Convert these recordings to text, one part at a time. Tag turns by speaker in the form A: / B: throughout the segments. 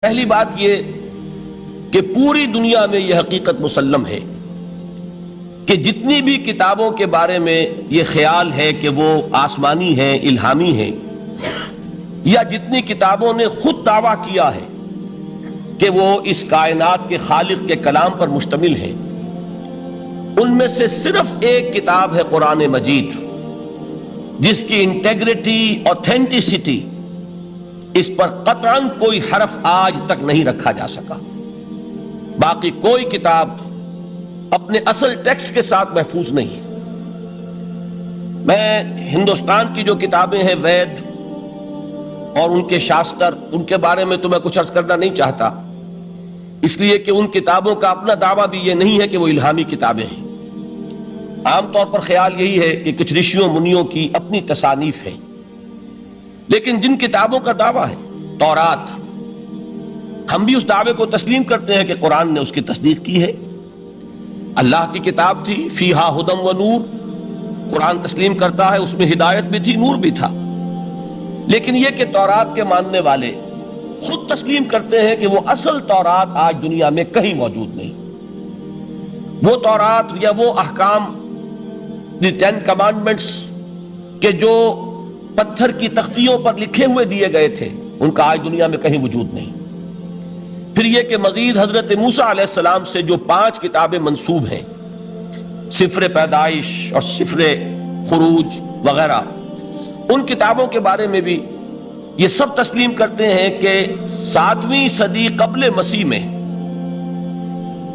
A: پہلی بات یہ کہ پوری دنیا میں یہ حقیقت مسلم ہے کہ جتنی بھی کتابوں کے بارے میں یہ خیال ہے کہ وہ آسمانی ہیں، الہامی ہیں، یا جتنی کتابوں نے خود دعویٰ کیا ہے کہ وہ اس کائنات کے خالق کے کلام پر مشتمل ہیں، ان میں سے صرف ایک کتاب ہے قرآن مجید، جس کی انٹیگریٹی، اوتھینٹسٹی، اس پر قطعاً کوئی حرف آج تک نہیں رکھا جا سکا۔ باقی کوئی کتاب اپنے اصل ٹیکسٹ کے ساتھ محفوظ نہیں ہے۔ میں ہندوستان کی جو کتابیں ہیں، وید اور ان کے شاستر، ان کے بارے میں تو میں کچھ عرض کرنا نہیں چاہتا، اس لیے کہ ان کتابوں کا اپنا دعویٰ بھی یہ نہیں ہے کہ وہ الہامی کتابیں ہیں۔ عام طور پر خیال یہی ہے کہ کچھ رشیوں منیوں کی اپنی تصانیف ہے، لیکن جن کتابوں کا دعویٰ ہے، تورات، ہم بھی اس دعوے کو تسلیم کرتے ہیں کہ قرآن نے اس کی تصدیق کی ہے۔ اللہ کی کتاب تھی، فیہا ہدی و نور، قرآن تسلیم کرتا ہے اس میں ہدایت بھی تھی، نور بھی تھا۔ لیکن یہ کہ تورات کے ماننے والے خود تسلیم کرتے ہیں کہ وہ اصل تورات آج دنیا میں کہیں موجود نہیں۔ وہ تورات یا وہ احکام، دی 10 کمانڈمنٹس کہ جو پتھر کی تختیوں پر لکھے ہوئے دیے گئے تھے، ان کا آج دنیا میں کہیں وجود نہیں۔ پھر یہ کہ مزید حضرت موسیٰ علیہ السلام سے جو 5 کتابیں منسوب ہیں، سفر پیدائش اور سفر خروج وغیرہ، ان کتابوں کے بارے میں بھی یہ سب تسلیم کرتے ہیں کہ 7ویں صدی قبل مسیح میں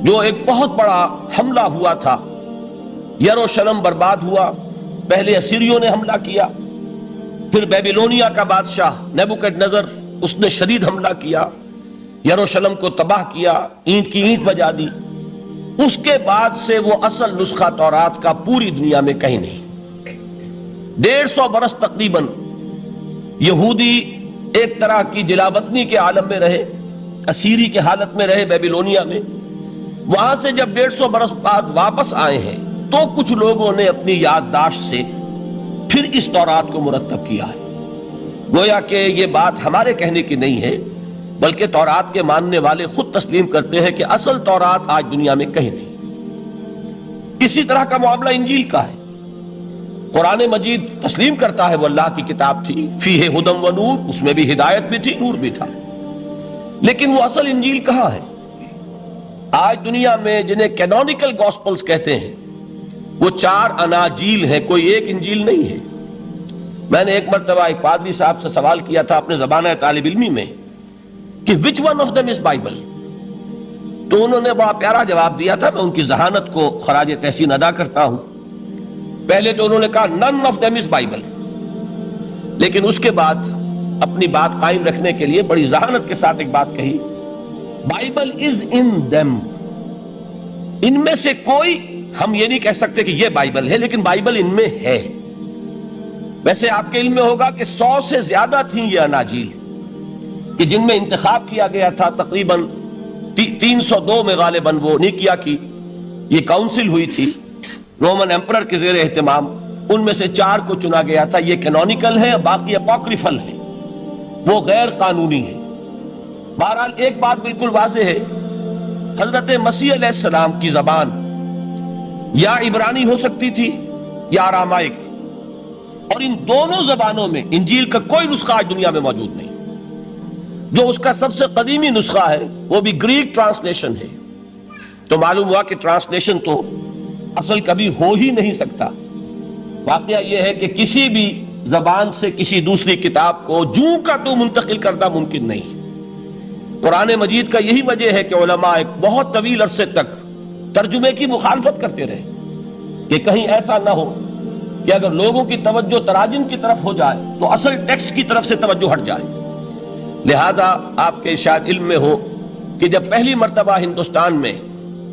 A: جو ایک بہت بڑا حملہ ہوا تھا، یروشلم برباد ہوا، پہلے اسیریوں نے حملہ کیا، پھر بیبیلونیا کا بادشاہ نیبوکڈ نظر، اس نے شدید حملہ کیا، یروشلم کو تباہ کیا، اینٹ کی اینٹ بجا دی۔ اس کے بعد سے وہ اصل نسخہ تورات کا پوری دنیا میں کہیں نہیں۔ 150 برس تقریباً یہودی ایک طرح کی جلاوطنی کے عالم میں رہے، اسیری کے حالت میں رہے بیبیلونیا میں۔ وہاں سے جب 150 برس بعد واپس آئے ہیں تو کچھ لوگوں نے اپنی یادداشت سے پھر اس تورات کو مرتب کیا ہے۔ گویا کہ یہ بات ہمارے کہنے کی نہیں ہے، بلکہ تورات کے ماننے والے خود تسلیم کرتے ہیں کہ اصل تورات آج دنیا میں کہیں نہیں۔ اسی طرح کا معاملہ انجیل کا ہے۔ قرآن مجید تسلیم کرتا ہے وہ اللہ کی کتاب تھی، فیہ ہدی و نور، اس میں بھی ہدایت بھی تھی، نور بھی تھا، لیکن وہ اصل انجیل کہاں ہے؟ آج دنیا میں جنہیں کینونیکل گاسپلز کہتے ہیں، وہ 4 اناجیل ہیں، کوئی ایک انجیل نہیں ہے۔ میں نے ایک مرتبہ ایک پادری صاحب سے سوال کیا تھا اپنے زمانہ طالب علمی میں کہ which one of them is Bible؟ تو انہوں نے بڑا پیارا جواب دیا تھا، میں ان کی ذہانت کو خراج تحسین ادا کرتا ہوں۔ پہلے تو انہوں نے کہا none of them is Bible، لیکن اس کے بعد اپنی بات قائم رکھنے کے لیے بڑی ذہانت کے ساتھ ایک بات کہی، بائبل is in them، ان میں سے کوئی، ہم یہ نہیں کہہ سکتے کہ یہ بائبل ہے، لیکن بائبل ان میں ہے۔ ویسے آپ کے علم میں ہوگا کہ 100 سے زیادہ تھیں یہ اناجیل کہ جن میں انتخاب کیا گیا تھا، تقریباً 302 میں غالباً وہ نیکیا کی یہ کاؤنسل ہوئی تھی رومن ایمپرر کے زیر اہتمام، ان میں سے 4 کو چنا گیا تھا۔ یہ کینونیکل ہے، باقی اپوکریفل ہے، وہ غیر قانونی ہے۔ بہرحال ایک بات بالکل واضح ہے، حضرت مسیح علیہ السلام کی زبان یا عبرانی ہو سکتی تھی یا ارامائک، اور ان دونوں زبانوں میں انجیل کا کوئی نسخہ آج دنیا میں موجود نہیں۔ جو اس کا سب سے قدیمی نسخہ ہے وہ بھی گریک ٹرانسلیشن ہے، تو معلوم ہوا کہ ٹرانسلیشن تو اصل کبھی ہو ہی نہیں سکتا۔ واقعہ یہ ہے کہ کسی بھی زبان سے کسی دوسری کتاب کو جوں کا تو منتقل کرنا ممکن نہیں۔ قرآن مجید کا یہی وجہ ہے کہ علماء ایک بہت طویل عرصے تک ترجمے کی مخالفت کرتے رہے کہ کہیں ایسا نہ ہو کہ اگر لوگوں کی توجہ تراجم کی طرف ہو جائے تو اصل ٹیکسٹ کی طرف سے توجہ ہٹ جائے۔ لہذا آپ کے شاید علم میں ہو کہ جب پہلی مرتبہ ہندوستان میں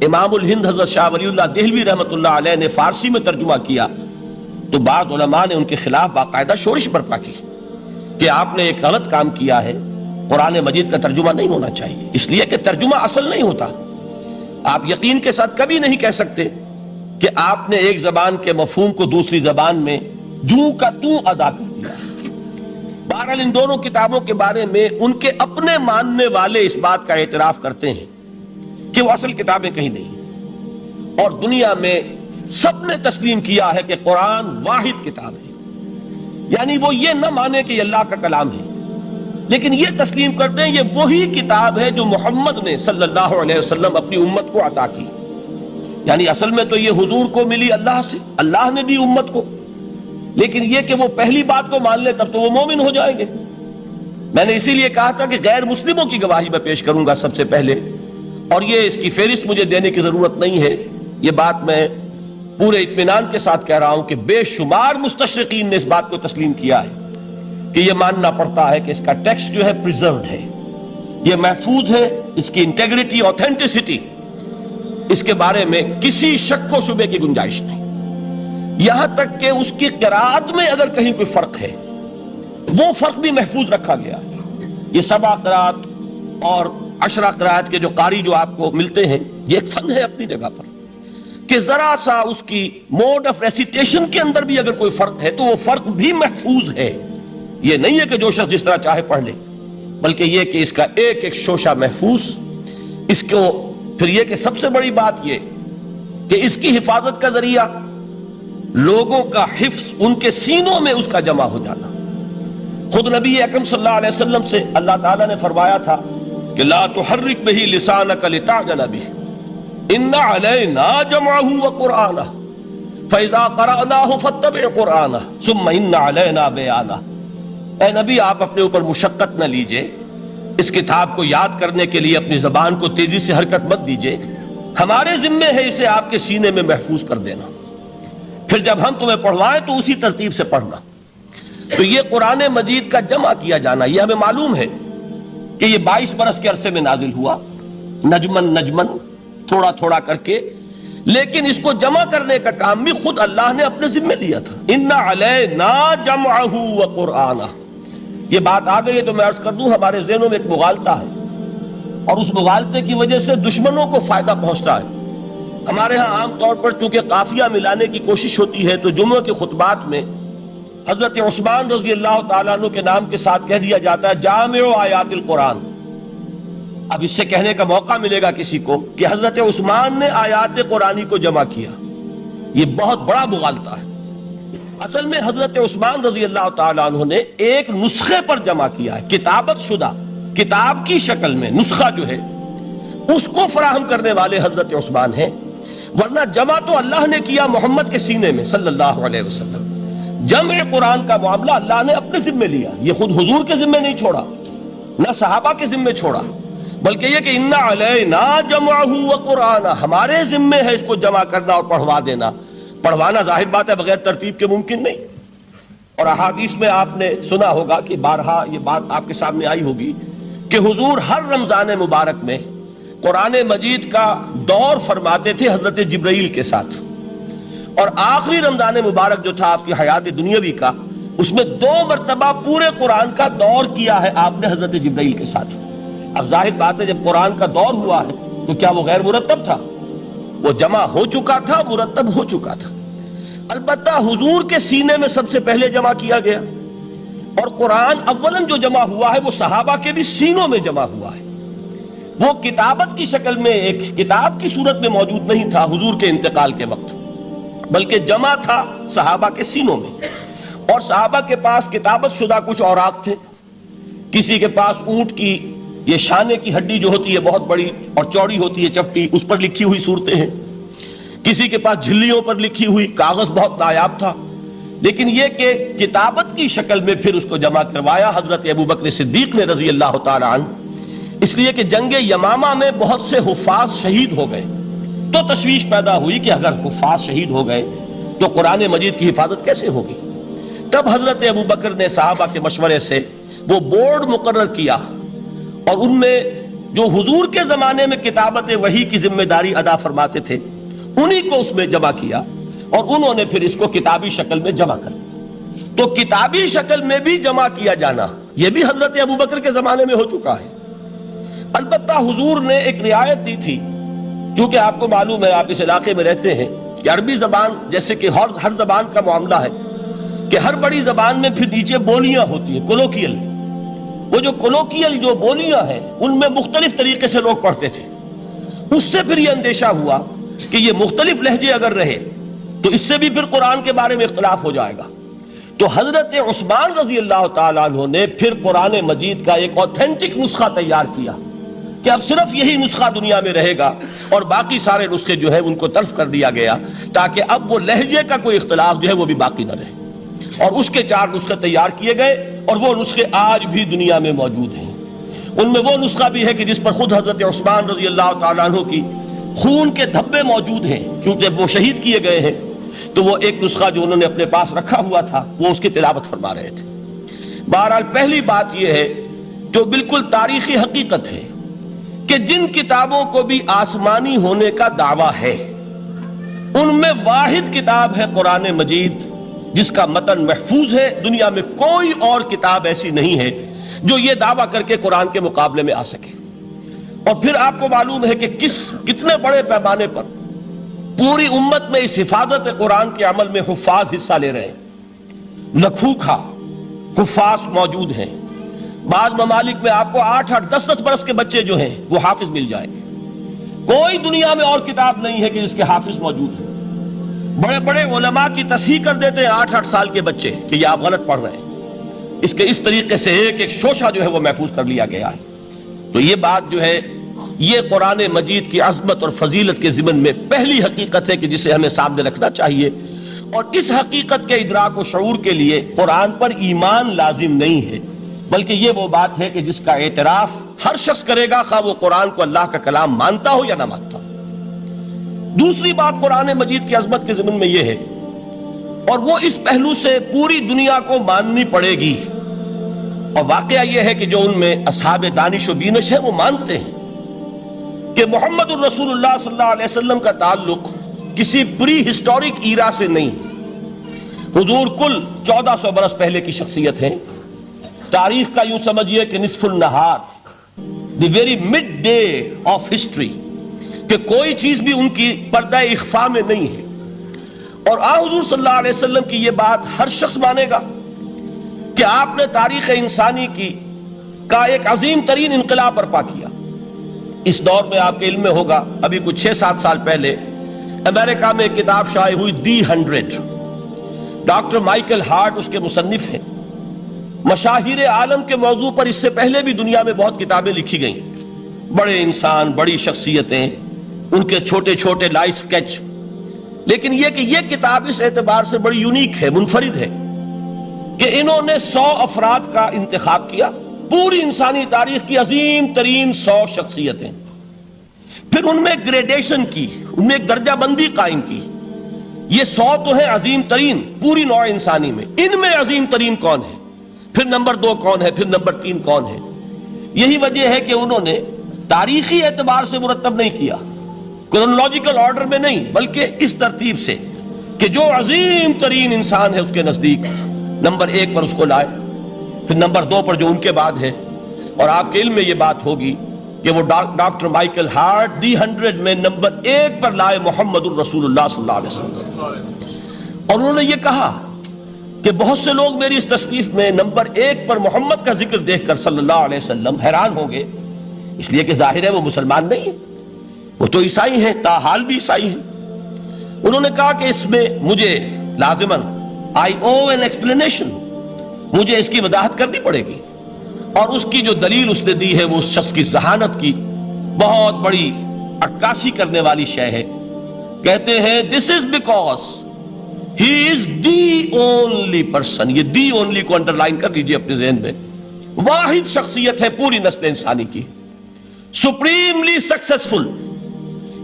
A: امام الہند حضرت شاہ ولی اللہ دہلوی رحمۃ اللہ علیہ نے فارسی میں ترجمہ کیا تو بعض علماء نے ان کے خلاف باقاعدہ شورش برپا کی کہ آپ نے ایک غلط کام کیا ہے، قرآن مجید کا ترجمہ نہیں ہونا چاہیے، اس لیے کہ ترجمہ اصل نہیں ہوتا۔ آپ یقین کے ساتھ کبھی نہیں کہہ سکتے کہ آپ نے ایک زبان کے مفہوم کو دوسری زبان میں جوں کا توں ادا کر دیا۔ بہرحال ان دونوں کتابوں کے بارے میں ان کے اپنے ماننے والے اس بات کا اعتراف کرتے ہیں کہ وہ اصل کتابیں کہیں نہیں، اور دنیا میں سب نے تسلیم کیا ہے کہ قرآن واحد کتاب ہے، یعنی وہ یہ نہ مانے کہ یہ اللہ کا کلام ہے، لیکن یہ تسلیم کرتے ہیں یہ وہی کتاب ہے جو محمد نے صلی اللہ علیہ وسلم اپنی امت کو عطا کی، یعنی اصل میں تو یہ حضور کو ملی اللہ سے، اللہ نے دی امت کو، لیکن یہ کہ وہ پہلی بات کو مان لے تب تو وہ مومن ہو جائیں گے۔ میں نے اسی لیے کہا تھا کہ غیر مسلموں کی گواہی میں پیش کروں گا سب سے پہلے، اور یہ اس کی فہرست مجھے دینے کی ضرورت نہیں ہے، یہ بات میں پورے اطمینان کے ساتھ کہہ رہا ہوں کہ بے شمار مستشرقین نے اس بات کو تسلیم کیا ہے کہ یہ ماننا پڑتا ہے کہ اس کا ٹیکسٹ جو ہے پریزروڈ ہے، یہ محفوظ ہے، اس کی انٹیگریٹی، آتھینٹسٹی، اس کے بارے میں کسی شک و شبے کی گنجائش نہیں، یہاں تک کہ اس کی قرات میں اگر کہیں کوئی فرق ہے وہ فرق بھی محفوظ رکھا گیا۔ یہ 7 قرات اور 10 قرات کے جو قاری جو آپ کو ملتے ہیں، یہ ایک فن ہے اپنی جگہ پر کہ ذرا سا اس کی موڈ آف ریسیٹیشن کے اندر بھی اگر کوئی فرق ہے تو وہ فرق بھی محفوظ ہے، یہ نہیں ہے کہ جو شخص جس طرح چاہے پڑھ لے، بلکہ یہ کہ اس کا ایک ایک شوشہ محفوظ، اس کو پھر یہ کہ سب سے بڑی بات یہ کہ اس کی حفاظت کا ذریعہ لوگوں کا حفظ، ان کے سینوں میں اس کا جمع ہو جانا۔ خود نبی اکرم صلی اللہ علیہ وسلم سے اللہ تعالیٰ نے فرمایا تھا کہ لا تحرک بہ لسانک لتعجل بہ ان علینا جمعہ وقرآنہ فاذا قرأناہ فاتبع قرآنہ ثم ان علینا بیانہ۔ اے نبی، آپ اپنے اوپر مشقت نہ لیجئے، اس کتاب کو یاد کرنے کے لیے اپنی زبان کو تیزی سے حرکت مت دیجئے، ہمارے ذمے ہے اسے آپ کے سینے میں محفوظ کر دینا، پھر جب ہم تمہیں پڑھوائیں تو اسی ترتیب سے پڑھنا۔ تو یہ قرآن مجید کا جمع کیا جانا، یہ ہمیں معلوم ہے کہ یہ 22 برس کے عرصے میں نازل ہوا، نجمن نجمن، تھوڑا تھوڑا کر کے، لیکن اس کو جمع کرنے کا کام بھی خود اللہ نے اپنے ذمہ لیا تھا۔ ان علینا جمعہ وقرآنہ، یہ بات آ گئی ہے تو میں عرض کر دوں، ہمارے ذہنوں میں ایک مغالطہ ہے، اور اس مغالطے کی وجہ سے دشمنوں کو فائدہ پہنچتا ہے۔ ہمارے ہاں عام طور پر چونکہ قافیہ ملانے کی کوشش ہوتی ہے تو جمعہ کے خطبات میں حضرت عثمان رضی اللہ تعالیٰ عنہ کے نام کے ساتھ کہہ دیا جاتا ہے جامع آیات القرآن۔ اب اس سے کہنے کا موقع ملے گا کسی کو کہ حضرت عثمان نے آیات قرآنی کو جمع کیا، یہ بہت بڑا مغالطہ ہے۔ اصل میں حضرت عثمان رضی اللہ تعالیٰ عنہ نے ایک نسخے پر جمع کیا ہے، کتابت شدہ کتاب کی شکل میں نسخہ جو ہے اس کو فراہم کرنے والے حضرت عثمان ہیں، ورنہ جمع تو اللہ نے کیا محمد کے سینے میں صلی اللہ علیہ وسلم۔ جمع قرآن کا معاملہ اللہ نے اپنے ذمے لیا، یہ خود حضور کے ذمے نہیں چھوڑا، نہ صحابہ کے ذمے چھوڑا، بلکہ یہ کہ ان علینا جمعہ وقرآنہ، ہمارے ذمے ہے اس کو جمع کرنا اور پڑھوا دینا۔ پڑھوانا ظاہر بات ہے بغیر ترتیب کے ممکن نہیں، اور احادیث میں آپ نے سنا ہوگا کہ بارہا یہ بات آپ کے سامنے آئی ہوگی کہ حضور ہر رمضان مبارک میں قرآن مجید کا دور فرماتے تھے حضرت جبرائیل کے ساتھ، اور آخری رمضان مبارک جو تھا آپ کی حیات دنیاوی کا، اس میں 2 مرتبہ پورے قرآن کا دور کیا ہے آپ نے حضرت جبرائیل کے ساتھ۔ اب ظاہر بات ہے جب قرآن کا دور ہوا ہے تو کیا وہ غیر مرتب تھا؟ وہ جمع ہو چکا تھا، مرتب ہو چکا تھا، البتہ حضور کے سینے میں سب سے پہلے جمع کیا گیا، اور قرآن اولاً جو جمع ہوا ہے وہ صحابہ کے بھی سینوں میں جمع ہوا ہے۔ وہ کتابت کی شکل میں ایک کتاب کی صورت میں موجود نہیں تھا حضور کے انتقال کے وقت، بلکہ جمع تھا صحابہ کے سینوں میں، اور صحابہ کے پاس کتابت شدہ کچھ اوراق تھے، کسی کے پاس اونٹ کی یہ شانے کی ہڈی جو ہوتی ہے بہت بڑی اور چوڑی ہوتی ہے چپٹی، اس پر لکھی ہوئی صورتیں ہیں، کسی کے پاس جھلیوں پر لکھی ہوئی، کاغذ بہت نایاب تھا، لیکن یہ کہ کتابت کی شکل میں پھر اس کو جمع کروایا حضرت ابوبکر صدیق نے رضی اللہ تعالی عنہ، اس لیے کہ جنگ یمامہ میں بہت سے حفاظ شہید ہو گئے، تو تشویش پیدا ہوئی کہ اگر حفاظ شہید ہو گئے تو قرآن مجید کی حفاظت کیسے ہوگی؟ تب حضرت ابوبکر نے صحابہ کے مشورے سے وہ بورڈ مقرر کیا، اور ان میں جو حضور کے زمانے میں کتابت وحی کی ذمہ داری ادا فرماتے تھے انہی کو اس میں جمع کیا، اور انہوں نے پھر اس کو کتابی شکل میں جمع کر دیا۔ تو کتابی شکل میں بھی جمع کیا جانا یہ بھی حضرت ابوبکر کے زمانے میں ہو چکا ہے۔ البتہ حضور نے ایک رعایت دی تھی، چونکہ آپ کو معلوم ہے، آپ اس علاقے میں رہتے ہیں کہ عربی زبان جیسے کہ ہر زبان کا معاملہ ہے، کہ ہر بڑی زبان میں پھر نیچے بولیاں ہوتی ہیں، کولوکیل. وہ جو کولوکیل جو بولیاں ہیں ان میں مختلف طریقے سے لوگ پڑھتے تھے. اس سے پھر یہ اندیشہ ہوا کہ یہ مختلف لہجے اگر رہے تو اس سے بھی پھر قرآن کے بارے میں اختلاف ہو جائے گا. تو حضرت عثمان رضی اللہ تعالیٰ عنہ نے پھر قرآن مجید کا ایک اوتھینٹک نسخہ تیار کیا کہ اب صرف یہی نسخہ دنیا میں رہے گا، اور باقی سارے نسخے جو ہے ان کو تلف کر دیا گیا تاکہ اب وہ لہجے کا کوئی اختلاف جو ہے وہ بھی باقی نہ رہے. اور اس کے 4 نسخے تیار کیے گئے، اور وہ نسخے آج بھی دنیا میں موجود ہیں. ان میں وہ نسخہ بھی ہے کہ جس پر خود حضرت عثمان رضی اللہ تعالیٰ عنہ کی خون کے دھبے موجود ہیں، کیونکہ وہ شہید کیے گئے ہیں. تو وہ ایک نسخہ جو انہوں نے اپنے پاس رکھا ہوا تھا وہ اس کی تلاوت فرما رہے تھے. بہرحال پہلی بات یہ ہے جو بالکل تاریخی حقیقت ہے کہ جن کتابوں کو بھی آسمانی ہونے کا دعویٰ ہے ان میں واحد کتاب ہے قرآن مجید، جس کا متن محفوظ ہے. دنیا میں کوئی اور کتاب ایسی نہیں ہے جو یہ دعویٰ کر کے قرآن کے مقابلے میں آ سکے. اور پھر آپ کو معلوم ہے کہ کتنے بڑے پیمانے پر پوری امت میں اس حفاظت قرآن کے عمل میں حفاظ حصہ لے رہے ہیں. لکھوکھا حفاظ موجود ہیں. بعض ممالک میں آپ کو 8-8 10-10 برس کے بچے جو ہیں وہ حافظ مل جائیں گے. کوئی دنیا میں اور کتاب نہیں ہے کہ جس کے حافظ موجود ہیں. بڑے بڑے علماء کی تصحیح کر دیتے ہیں 8-8 سال کے بچے کہ یہ آپ غلط پڑھ رہے ہیں. اس طریقے سے ایک ایک شوشہ جو ہے وہ محفوظ کر لیا گیا ہے. تو یہ بات جو ہے یہ قرآن مجید کی عظمت اور فضیلت کے ضمن میں پہلی حقیقت ہے کہ جسے ہمیں سامنے رکھنا چاہیے. اور اس حقیقت کے ادراک و شعور کے لیے قرآن پر ایمان لازم نہیں ہے، بلکہ یہ وہ بات ہے کہ جس کا اعتراف ہر شخص کرے گا، خواہ وہ قرآن کو اللہ کا کلام مانتا ہو یا نہ مانتا ہو. دوسری بات قرآن مجید کی عظمت کے ضمن میں یہ ہے، اور وہ اس پہلو سے پوری دنیا کو ماننی پڑے گی. اور واقعہ یہ ہے کہ جو ان میں اصحاب دانش و بینش ہیں وہ مانتے ہیں کہ محمد الرسول اللہ صلی اللہ علیہ وسلم کا تعلق کسی پری ہسٹورک ایرا سے نہیں. حضور کل 1400 برس پہلے کی شخصیت ہیں. تاریخ کا یوں سمجھیے کہ نصف النہار، the very midday of history, کہ کوئی چیز بھی ان کی پردہ اخفاء میں نہیں ہے. اور حضور صلی اللہ علیہ وسلم کی یہ بات ہر شخص مانے گا کہ آپ نے تاریخ انسانی کا ایک عظیم ترین انقلاب برپا کیا. اس دور میں آپ کے علم میں ہوگا ابھی کچھ 6-7 سال پہلے امریکہ میں ایک کتاب شائع ہوئی دی 100. ڈاکٹر مائیکل ہارٹ اس کے مصنف ہیں. مشاہیر عالم کے موضوع پر اس سے پہلے بھی دنیا میں بہت کتابیں لکھی گئیں. بڑے انسان، بڑی شخصیتیں، ان کے چھوٹے چھوٹے لائف سکیچ. لیکن یہ کتاب اس اعتبار سے بڑی یونیک ہے، منفرد ہے کہ انہوں نے 100 افراد کا انتخاب کیا، پوری انسانی تاریخ کی عظیم ترین 100 شخصیتیں. پھر ان میں گریڈیشن کی، ان میں ایک درجہ بندی قائم کی. یہ 100 تو ہے عظیم ترین پوری نوع انسانی میں، ان میں عظیم ترین کون ہے، پھر نمبر 2 کون ہے، پھر نمبر 3 کون ہے. یہی وجہ ہے کہ انہوں نے تاریخی اعتبار سے مرتب نہیں کیا، کرونالوجیکل آرڈر میں نہیں، بلکہ اس ترتیب سے کہ جو عظیم ترین انسان ہے اس کے نزدیک نمبر 1 پر اس کو لائے، پھر نمبر 2 پر جو ان کے بعد ہے. اور آپ کے علم میں یہ بات ہوگی کہ وہ ڈاکٹر مائیکل ہارٹ دی 100 میں نمبر 1 پر لائے محمد الرسول اللہ صلی اللہ علیہ وسلم. اور انہوں نے یہ کہا کہ بہت سے لوگ میری اس تصنیف میں نمبر 1 پر محمد کا ذکر دیکھ کر صلی اللہ علیہ وسلم حیران ہوں گے، اس لیے کہ ظاہر ہے وہ مسلمان نہیں ہیں، وہ تو عیسائی ہیں، تاحال بھی عیسائی ہیں. انہوں نے کہا کہ اس میں مجھے لازماً I owe an explanation، مجھے اس کی وضاحت کرنی پڑے گی. اور اس کی جو دلیل اس نے دی ہے وہ اس شخص کی ذہانت کی بہت بڑی عکاسی کرنے والی شے ہے. کہتے ہیں this is because he is the only person. یہ the only کو انڈرلائن کر لیجئے اپنے ذہن میں. واحد شخصیت ہے پوری نسل انسانی کی، supremely successful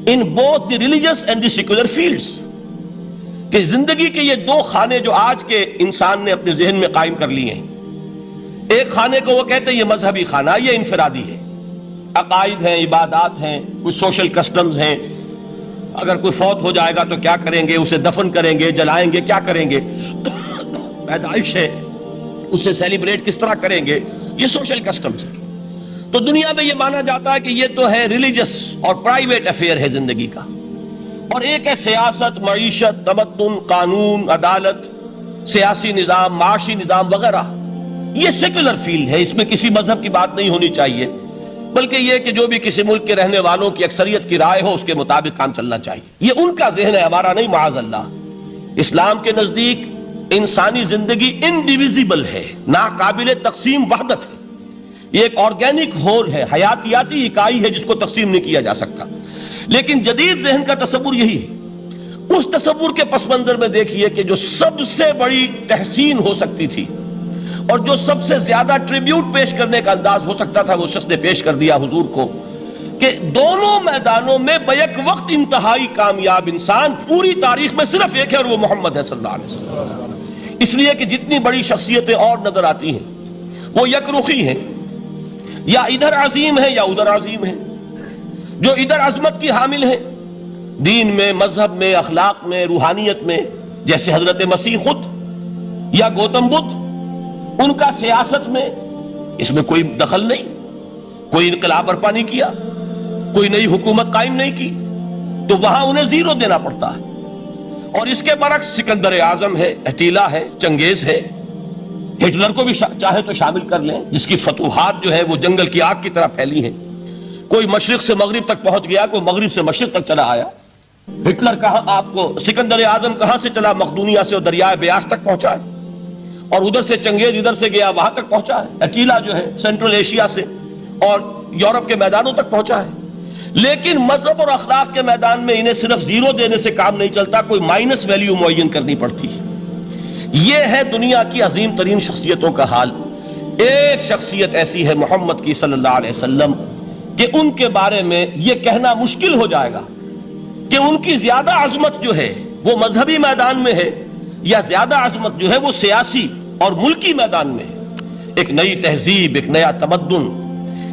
A: in both the religious and the secular fields. کہ زندگی کے یہ 2 خانے جو آج کے انسان نے اپنے ذہن میں قائم کر لیے ہیں، ایک خانے کو وہ کہتے ہیں یہ مذہبی خانہ، یہ انفرادی ہے، عقائد ہیں، عبادات ہیں، کچھ سوشل کسٹمز ہیں. اگر کوئی فوت ہو جائے گا تو کیا کریں گے، اسے دفن کریں گے، جلائیں گے، کیا کریں گے، پیدائش ہے اسے سیلیبریٹ کس طرح کریں گے، یہ سوشل کسٹمز ہیں. تو دنیا میں یہ مانا جاتا ہے کہ یہ تو ہے ریلیجس اور پرائیویٹ افیئر ہے زندگی کا، اور ایک ہے سیاست، معیشت، تمدن، قانون، عدالت، سیاسی نظام، معاشی نظام وغیرہ، یہ سیکولر فیلڈ ہے، اس میں کسی مذہب کی بات نہیں ہونی چاہیے، بلکہ یہ کہ جو بھی کسی ملک کے رہنے والوں کی اکثریت کی رائے ہو اس کے مطابق کام چلنا چاہیے۔ یہ ان کا ذہن ہے، ہمارا نہیں، معاذ اللہ۔ اسلام کے نزدیک انسانی زندگی انڈیویزیبل ہے، ناقابل تقسیم وحدت ہے، یہ ایک آرگینک ہول ہے، حیاتیاتی اکائی ہے جس کو تقسیم نہیں کیا جا سکتا۔ لیکن جدید ذہن کا تصور یہی ہے۔ اس تصور کے پس منظر میں دیکھیے کہ جو سب سے بڑی تحسین ہو سکتی تھی اور جو سب سے زیادہ ٹریبیوٹ پیش کرنے کا انداز ہو سکتا تھا وہ شخص نے پیش کر دیا حضور کو، کہ دونوں میدانوں میں بیک وقت انتہائی کامیاب انسان پوری تاریخ میں صرف ایک ہے، اور وہ محمد ہے صلی اللہ علیہ وسلم۔ اس لیے کہ جتنی بڑی شخصیتیں اور نظر آتی ہیں وہ یک رخی ہیں، یا ادھر عظیم ہے یا ادھر عظیم ہے۔ جو ادھر عظمت کی حامل ہیں دین میں، مذہب میں، اخلاق میں، روحانیت میں، جیسے حضرت مسیح خود یا گوتم بدھ، ان کا سیاست میں اس میں کوئی دخل نہیں، کوئی انقلاب برپا نہیں کیا، کوئی نئی حکومت قائم نہیں کی، تو وہاں انہیں زیرو دینا پڑتا ہے۔ اور اس کے برعکس سکندر اعظم ہے، اٹیلا ہے، چنگیز ہے، ہٹلر کو بھی چاہے تو شامل کر لیں، جس کی فتوحات جو ہے وہ جنگل کی آگ کی طرح پھیلی ہیں۔ کوئی مشرق سے مغرب تک پہنچ گیا، کوئی مغرب سے مشرق تک چلا آیا۔ ہٹلر کہاں آپ کو سکندر اعظم کہاں سے چلا؟ مقدونیہ سے اور دریائے بیاس تک پہنچا ہے، اور ادھر سے چنگیز ادھر سے گیا وہاں تک پہنچا ہے۔ اٹیلا جو ہے سینٹرل ایشیا سے اور یورپ کے میدانوں تک پہنچا ہے۔ لیکن مذہب اور اخلاق کے میدان میں انہیں صرف زیرو دینے سے کام نہیں چلتا، کوئی مائنس ویلیو معین کرنی پڑتی ہے۔ یہ ہے دنیا کی عظیم ترین شخصیتوں کا حال۔ ایک شخصیت ایسی ہے محمد کی صلی اللہ علیہ وسلم کہ ان کے بارے میں یہ کہنا مشکل ہو جائے گا کہ ان کی زیادہ عظمت جو ہے وہ مذہبی میدان میں ہے یا زیادہ عظمت جو ہے وہ سیاسی اور ملکی میدان میں ہے۔ ایک نئی تہذیب، ایک نیا تمدن،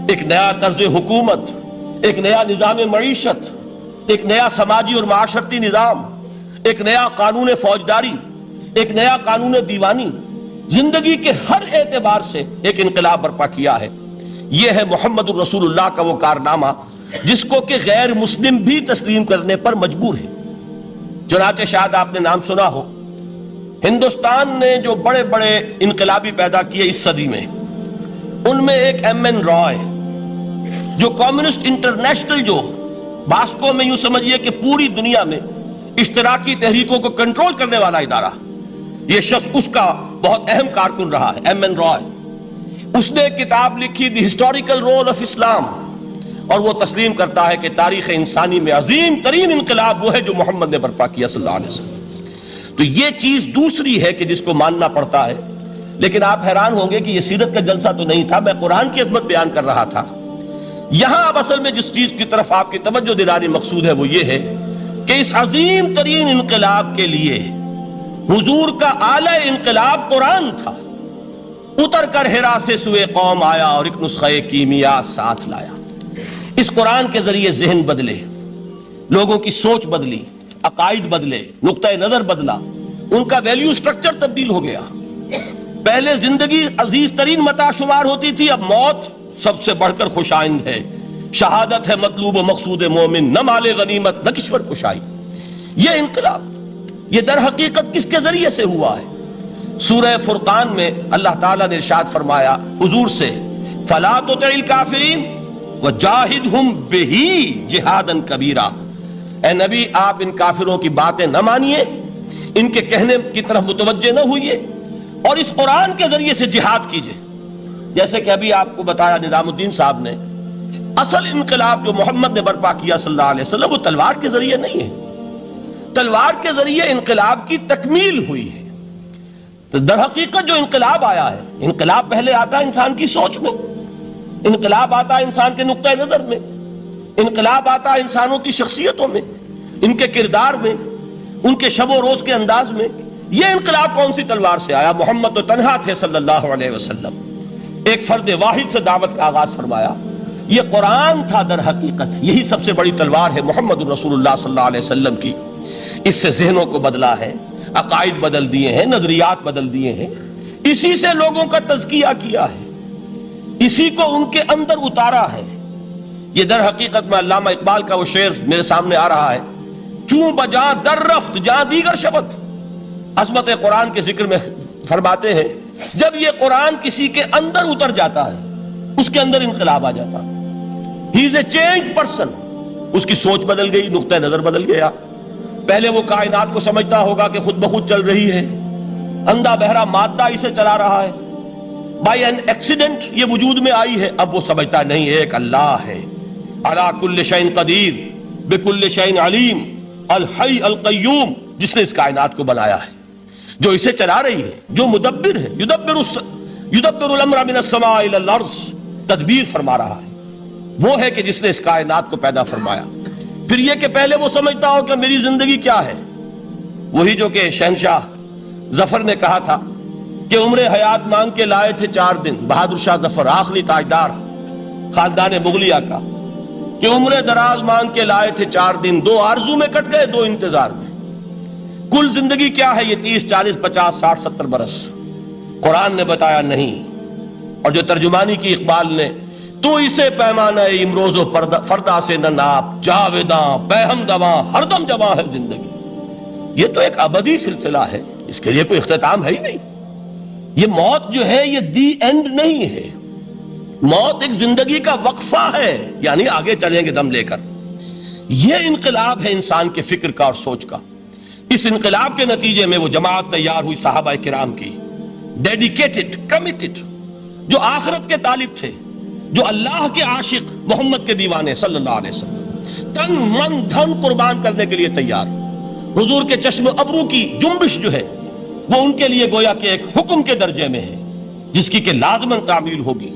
A: ایک نیا طرز حکومت، ایک نیا نظام معیشت، ایک نیا سماجی اور معاشرتی نظام، ایک نیا قانون فوجداری، ایک نیا قانون دیوانی، زندگی کے ہر اعتبار سے ایک انقلاب برپا کیا ہے۔ یہ ہے محمد الرسول اللہ کا وہ کارنامہ جس کو کہ غیر مسلم بھی تسلیم کرنے پر مجبور ہے۔ چنانچہ شاید آپ نے نام سنا ہو، ہندوستان نے جو بڑے بڑے انقلابی پیدا کیے اس صدی میں، ان میں ایک ایم این رائے، جو کمیونسٹ انٹرنیشنل، جو باسکو میں یوں سمجھیے کہ پوری دنیا میں اشتراکی تحریکوں کو کنٹرول کرنے والا ادارہ، یہ شخص اس کا بہت اہم کارکن رہا ہے، ایم این رائے۔ اس نے ایک کتاب لکھی، دی ہسٹوریکل رول آف اسلام، اور وہ تسلیم کرتا ہے کہ تاریخ انسانی میں عظیم ترین انقلاب وہ ہے جو محمد نے برپا کیا صلی اللہ علیہ وسلم۔ تو یہ چیز دوسری ہے کہ جس کو ماننا پڑتا ہے۔ لیکن آپ حیران ہوں گے کہ یہ سیرت کا جلسہ تو نہیں تھا، میں قرآن کی عظمت بیان کر رہا تھا۔ یہاں اب اصل میں جس چیز کی طرف آپ کی توجہ دلانی مقصود ہے وہ یہ ہے کہ اس عظیم ترین انقلاب کے لیے حضور کا اعلی انقلاب قرآن تھا۔ اتر کر حرا سے سوئے قوم آیا اور ایک نسخہ کیمیا ساتھ لایا۔ اس قرآن کے ذریعے ذہن بدلے، لوگوں کی سوچ بدلی، عقائد بدلے، نقطہ نظر بدلا، ان کا ویلیو سٹرکچر تبدیل ہو گیا۔ پہلے زندگی عزیز ترین متاع شمار ہوتی تھی، اب موت سب سے بڑھ کر خوش آئند ہے۔ شہادت ہے مطلوب و مقصود مومن، نہ مال غنیمت نہ کشور کشائی۔ یہ انقلاب یہ در حقیقت کس کے ذریعے سے ہوا ہے؟ سورہ فرقان میں اللہ تعالیٰ نے ارشاد فرمایا حضور سے، فَلَا تُطِعِ الْكَافِرِينَ وَجَاهِدْهُمْ بِهِ جِهَادًا كَبِيرًا۔ اے نبی آپ ان کافروں کی باتیں نہ مانیے، ان کے کہنے کی طرف متوجہ نہ ہوئیے، اور اس قرآن کے ذریعے سے جہاد کیجئے۔ جیسے کہ ابھی آپ کو بتایا نظام الدین صاحب نے، اصل انقلاب جو محمد نے برپا کیا صلی اللہ علیہ وسلم وہ تلوار کے ذریعے نہیں ہے، تلوار کے ذریعے انقلاب کی تکمیل ہوئی ہے۔ تو در حقیقت جو انقلاب آیا ہے، انقلاب پہلے آتا ہے انسان کی سوچ میں، انقلاب آتا ہے انسان کے نقطہ نظر میں، انقلاب آتا ہے انسانوں کی شخصیتوں میں، ان کے کردار میں، ان کے شب و روز کے انداز میں۔ یہ انقلاب کون سی تلوار سے آیا؟ محمد تو تنہا تھے صلی اللہ علیہ وسلم، ایک فرد واحد سے دعوت کا آغاز فرمایا۔ یہ قرآن تھا در حقیقت، یہی سب سے بڑی تلوار ہے محمد الرسول اللہ صلی اللہ علیہ وسلم کی۔ اس سے ذہنوں کو بدلا ہے، عقائد بدل دیے ہیں، نظریات بدل دیے ہیں، اسی سے لوگوں کا تزکیہ کیا ہے، اسی کو ان کے اندر اتارا ہے۔ یہ در حقیقت میں علامہ اقبال کا وہ شعر میرے سامنے آ رہا ہے، چوں بجاں در رفت جاں دیگر شبت، عظمت قرآن کے ذکر میں فرماتے ہیں جب یہ قرآن کسی کے اندر اتر جاتا ہے اس کے اندر انقلاب آ جاتا ہے. ہی از اے چینج پرسن. اس کی سوچ بدل گئی, نقطہ نظر بدل گیا. پہلے وہ کائنات کو سمجھتا ہوگا کہ خود بخود چل رہی ہے, اندھا بہرا مادہ اسے چلا رہا ہے, بائی این ایکسیڈنٹ یہ وجود میں آئی ہے. اب وہ سمجھتا نہیں ایک اللہ ہے, علی کل شیء قدیر بکل شیء علیم, الحی القیوم, جس نے اس کائنات کو بنایا ہے, جو اسے چلا رہی ہے, جو مدبر ہے. یدبر الامر من السماء الی الارض, تدبیر فرما رہا ہے. وہ ہے کہ جس نے اس کائنات کو پیدا فرمایا. پھر یہ کہ پہلے وہ سمجھتا ہو کہ میری زندگی کیا ہے, وہی جو کہ شہنشاہ ظفر نے کہا تھا کہ عمر حیات مانگ کے لائے تھے 4 دن, بہادر شاہ ظفر آخری تاجدار خاندان مغلیہ کا, کہ عمر دراز مانگ کے لائے تھے 4 دن, 2 آرزو میں کٹ گئے 2 انتظار میں. کل زندگی کیا ہے یہ 30 40 50 60 70 برس. قرآن نے بتایا نہیں. اور جو ترجمانی کی اقبال نے, تو اسے پیمانہ امروز و فردا سے نہ ناپ, جاویداں پہم دواں ہر دم جواں ہے زندگی. یہ تو ایک ابدی سلسلہ ہے, اس کے لیے کوئی اختتام ہے ہی نہیں. یہ موت جو ہے یہ دی اینڈ نہیں ہے. موت ایک زندگی کا وقفہ ہے, یعنی آگے چلیں گے دم لے کر. یہ انقلاب ہے انسان کے فکر کا اور سوچ کا. اس انقلاب کے نتیجے میں وہ جماعت تیار ہوئی صحابہ کرام کی, ڈیڈیکیٹڈ, کمیٹڈ, جو آخرت کے طالب تھے, جو اللہ کے عاشق, محمد کے دیوانے صلی اللہ علیہ وسلم, تن من دھن قربان کرنے کے لیے تیار. حضور کے چشم ابرو کی جنبش جو ہے وہ ان کے لیے گویا کہ ایک حکم کے درجے میں ہے, جس کی کہ لازماً تعمیل ہوگی.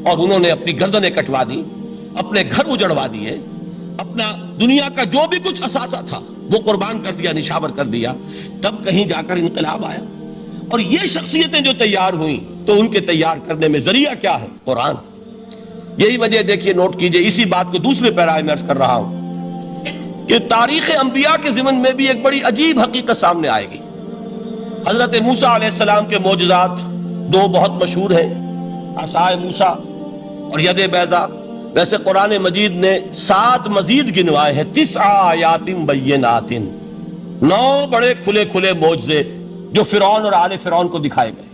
A: اور انہوں نے اپنی گردنیں کٹوا دی, اپنے گھر اجڑوا دیے, اپنا دنیا کا جو بھی کچھ اثاثہ تھا وہ قربان کر دیا, نشاور کر دیا. تب کہیں جا کر انقلاب آیا. اور یہ شخصیتیں جو تیار ہوئیں تو ان کے تیار کرنے میں ذریعہ کیا ہے؟ قرآن. یہی وجہ دیکھیے, نوٹ کیجئے, اسی بات کو دوسرے پیرائے میں عرض کر رہا ہوں کہ تاریخ انبیاء کے ضمن میں بھی ایک بڑی عجیب حقیقت سامنے آئے گی. حضرت موسیٰ علیہ السلام کے معجزات 2 بہت مشہور ہیں, عصائے موسیٰ اور ید بیضاء. ویسے قرآن مجید نے 7 مزید گنوائے ہیں, 9 آیات بینات, 9 بڑے کھلے کھلے معجزے جو فرعون اور آل فرعون کو دکھائے گئے.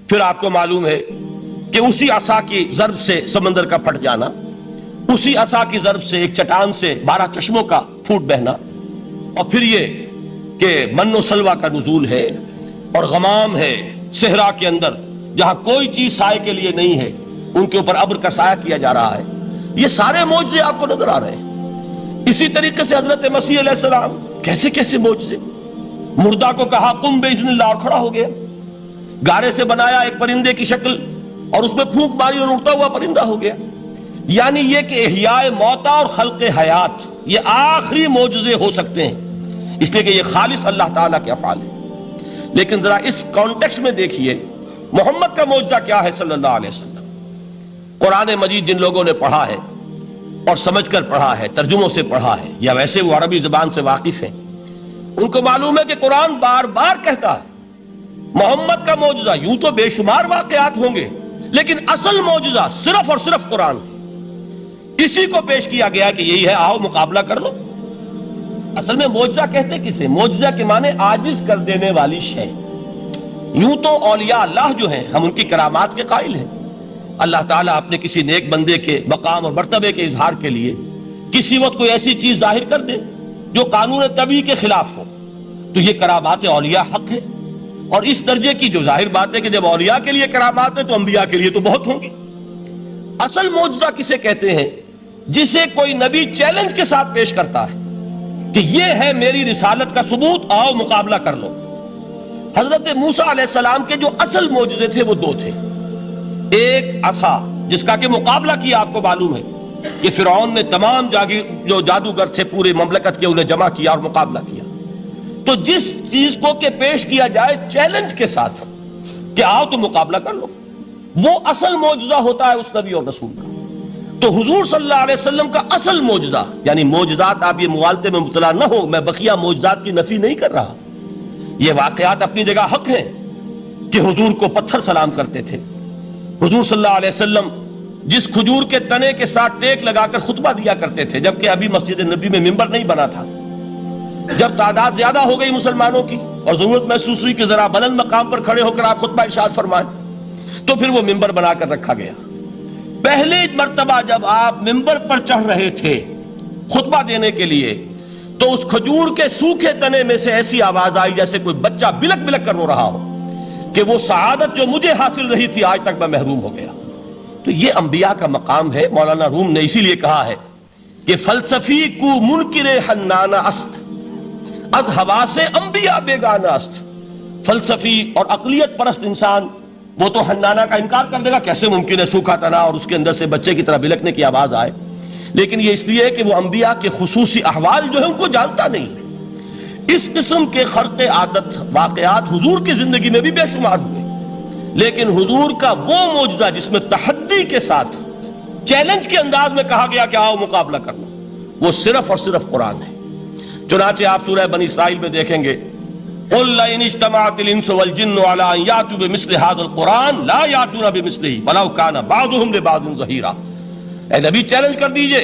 A: پھر آپ کو معلوم ہے کہ اسی عصا کی ضرب سے سمندر کا پھٹ جانا, اسی عصا کی ضرب سے ایک چٹان سے 12 چشموں کا پھوٹ بہنا, اور پھر یہ کہ من و سلوہ کا نزول ہے, اور غمام ہے صحرا کے اندر جہاں کوئی چیز سائے کے لیے نہیں ہے, ان کے اوپر ابر کا سایہ کیا جا رہا ہے. یہ سارے معجزے آپ کو نظر آ رہے ہیں. اسی طریقے سے حضرت مسیح علیہ السلام, کیسے کیسے معجزے. مردہ کو کہا قم باذن اللہ, اور کھڑا ہو گیا. گارے سے بنایا ایک پرندے کی شکل اور اس میں پھونک ماری اور اڑتا ہوا پرندہ ہو گیا. یعنی یہ کہ احیاء موتا اور خلق حیات یہ آخری معجزے ہو سکتے ہیں, اس لیے کہ یہ خالص اللہ تعالیٰ کے افعال ہیں. لیکن ذرا اس کانٹیکسٹ میں دیکھیے محمد کا معجزہ کیا ہے صلی اللہ علیہ وسلم. قرآن مجید جن لوگوں نے پڑھا ہے اور سمجھ کر پڑھا ہے, ترجموں سے پڑھا ہے, یا ویسے وہ عربی زبان سے واقف ہیں, ان کو معلوم ہے کہ قرآن بار بار کہتا ہے محمد کا معجزہ. یوں تو بے شمار واقعات ہوں گے, لیکن اصل معجزہ صرف اور صرف قرآن ہے. اسی کو پیش کیا گیا کہ یہی ہے, آؤ مقابلہ کر لو. اصل میں معجزہ کہتے کسے؟ معجزہ کے معنی عاجز کر دینے والی شے. یوں تو اولیاء اللہ جو ہیں ہم ان کی کرامات کے قائل ہیں. اللہ تعالیٰ اپنے کسی نیک بندے کے مقام اور مرتبے کے اظہار کے لیے کسی وقت کوئی ایسی چیز ظاہر کر دے جو قانون طبیعی کے خلاف ہو, تو یہ کرامات اولیاء حق ہے. اور اس درجے کی جو ظاہر بات ہے کہ جب اولیاء کے لیے کرامات ہے تو انبیاء کے لیے تو بہت ہوں گی. اصل معجزہ کسے کہتے ہیں؟ جسے کوئی نبی چیلنج کے ساتھ پیش کرتا ہے کہ یہ ہے میری رسالت کا ثبوت, آؤ مقابلہ کر لو. حضرت موسیٰ علیہ السلام کے جو اصل معجزے تھے وہ 2 تھے. ایک عصا جس کا کہ مقابلہ کیا, آپ کو معلوم ہے کہ فرعون نے تمام جو جادوگر تھے پورے مملکت کے انہیں جمع کیا اور مقابلہ کیا. تو جس چیز کو کہ پیش کیا جائے چیلنج کے ساتھ کہ آؤ تو مقابلہ کر لو, وہ اصل معجزہ ہوتا ہے اس نبی اور رسول کا. تو حضور صلی اللہ علیہ وسلم کا اصل معجزہ, یعنی معجزات, آپ یہ مغالطے میں مبتلا نہ ہو, میں بقیہ معجزات کی نفی نہیں کر رہا, یہ واقعات اپنی جگہ حق ہیں کہ حضور کو پتھر سلام کرتے تھے. حضور صلی اللہ علیہ وسلم جس کھجور کے تنے کے ساتھ ٹیک لگا کر خطبہ دیا کرتے تھے, جبکہ ابھی مسجد نبی میں ممبر نہیں بنا تھا, جب تعداد زیادہ ہو گئی مسلمانوں کی اور ضرورت محسوس ہوئی کہ ذرا بلند مقام پر کھڑے ہو کر آپ خطبہ ارشاد فرمائیں، تو پھر وہ ممبر بنا کر رکھا گیا۔ پہلے مرتبہ جب آپ ممبر پر چڑھ رہے تھے خطبہ دینے کے لیے، تو اس کھجور کے سوکھے تنے میں سے ایسی آواز آئی جیسے کوئی بچہ بلک بلک کر رو رہا ہو کہ وہ سعادت جو مجھے حاصل رہی تھی آج تک میں محروم ہو گیا۔ تو یہ انبیاء کا مقام ہے۔ مولانا روم نے اسی لیے کہا ہے کہ فلسفی کو منکر حنانہ است، از حواس انبیاء بیگانہ است۔ فلسفی اور عقلیت پرست انسان وہ تو حنانہ کا انکار کر دے گا، کیسے ممکن ہے سوکھا تنا اور اس کے اندر سے بچے کی طرح بلکنے کی آواز آئے، لیکن یہ اس لیے کہ وہ انبیاء کے خصوصی احوال جو ہے ان کو جانتا نہیں۔ اس قسم کے خرق عادت واقعات حضور کی زندگی میں بھی بے شمار ہوئے، لیکن حضور کا وہ معجزہ جس میں تحدی کے ساتھ چیلنج کے انداز میں کہا گیا کہ آؤ مقابلہ کرنا، وہ صرف اور صرف قرآن ہے۔ چنانچہ آپ سورہ بنی اسرائیل میں دیکھیں گے قُلْ لَئِنِ اجْتَمَعَتِ الْإِنسُ وَالْجِنُّ عَلَىٰ أَن يَأْتُوا بِمِثْلِ هَٰذَا الْقُرْآنِ لَا يَأْتُونَ بِمِثْلِهِ وَلَوْ كَانَ بَعْضُهُمْ لِبَعْضٍ ظَهِيرًا۔ اے نبی چیلنج کر دیجئے،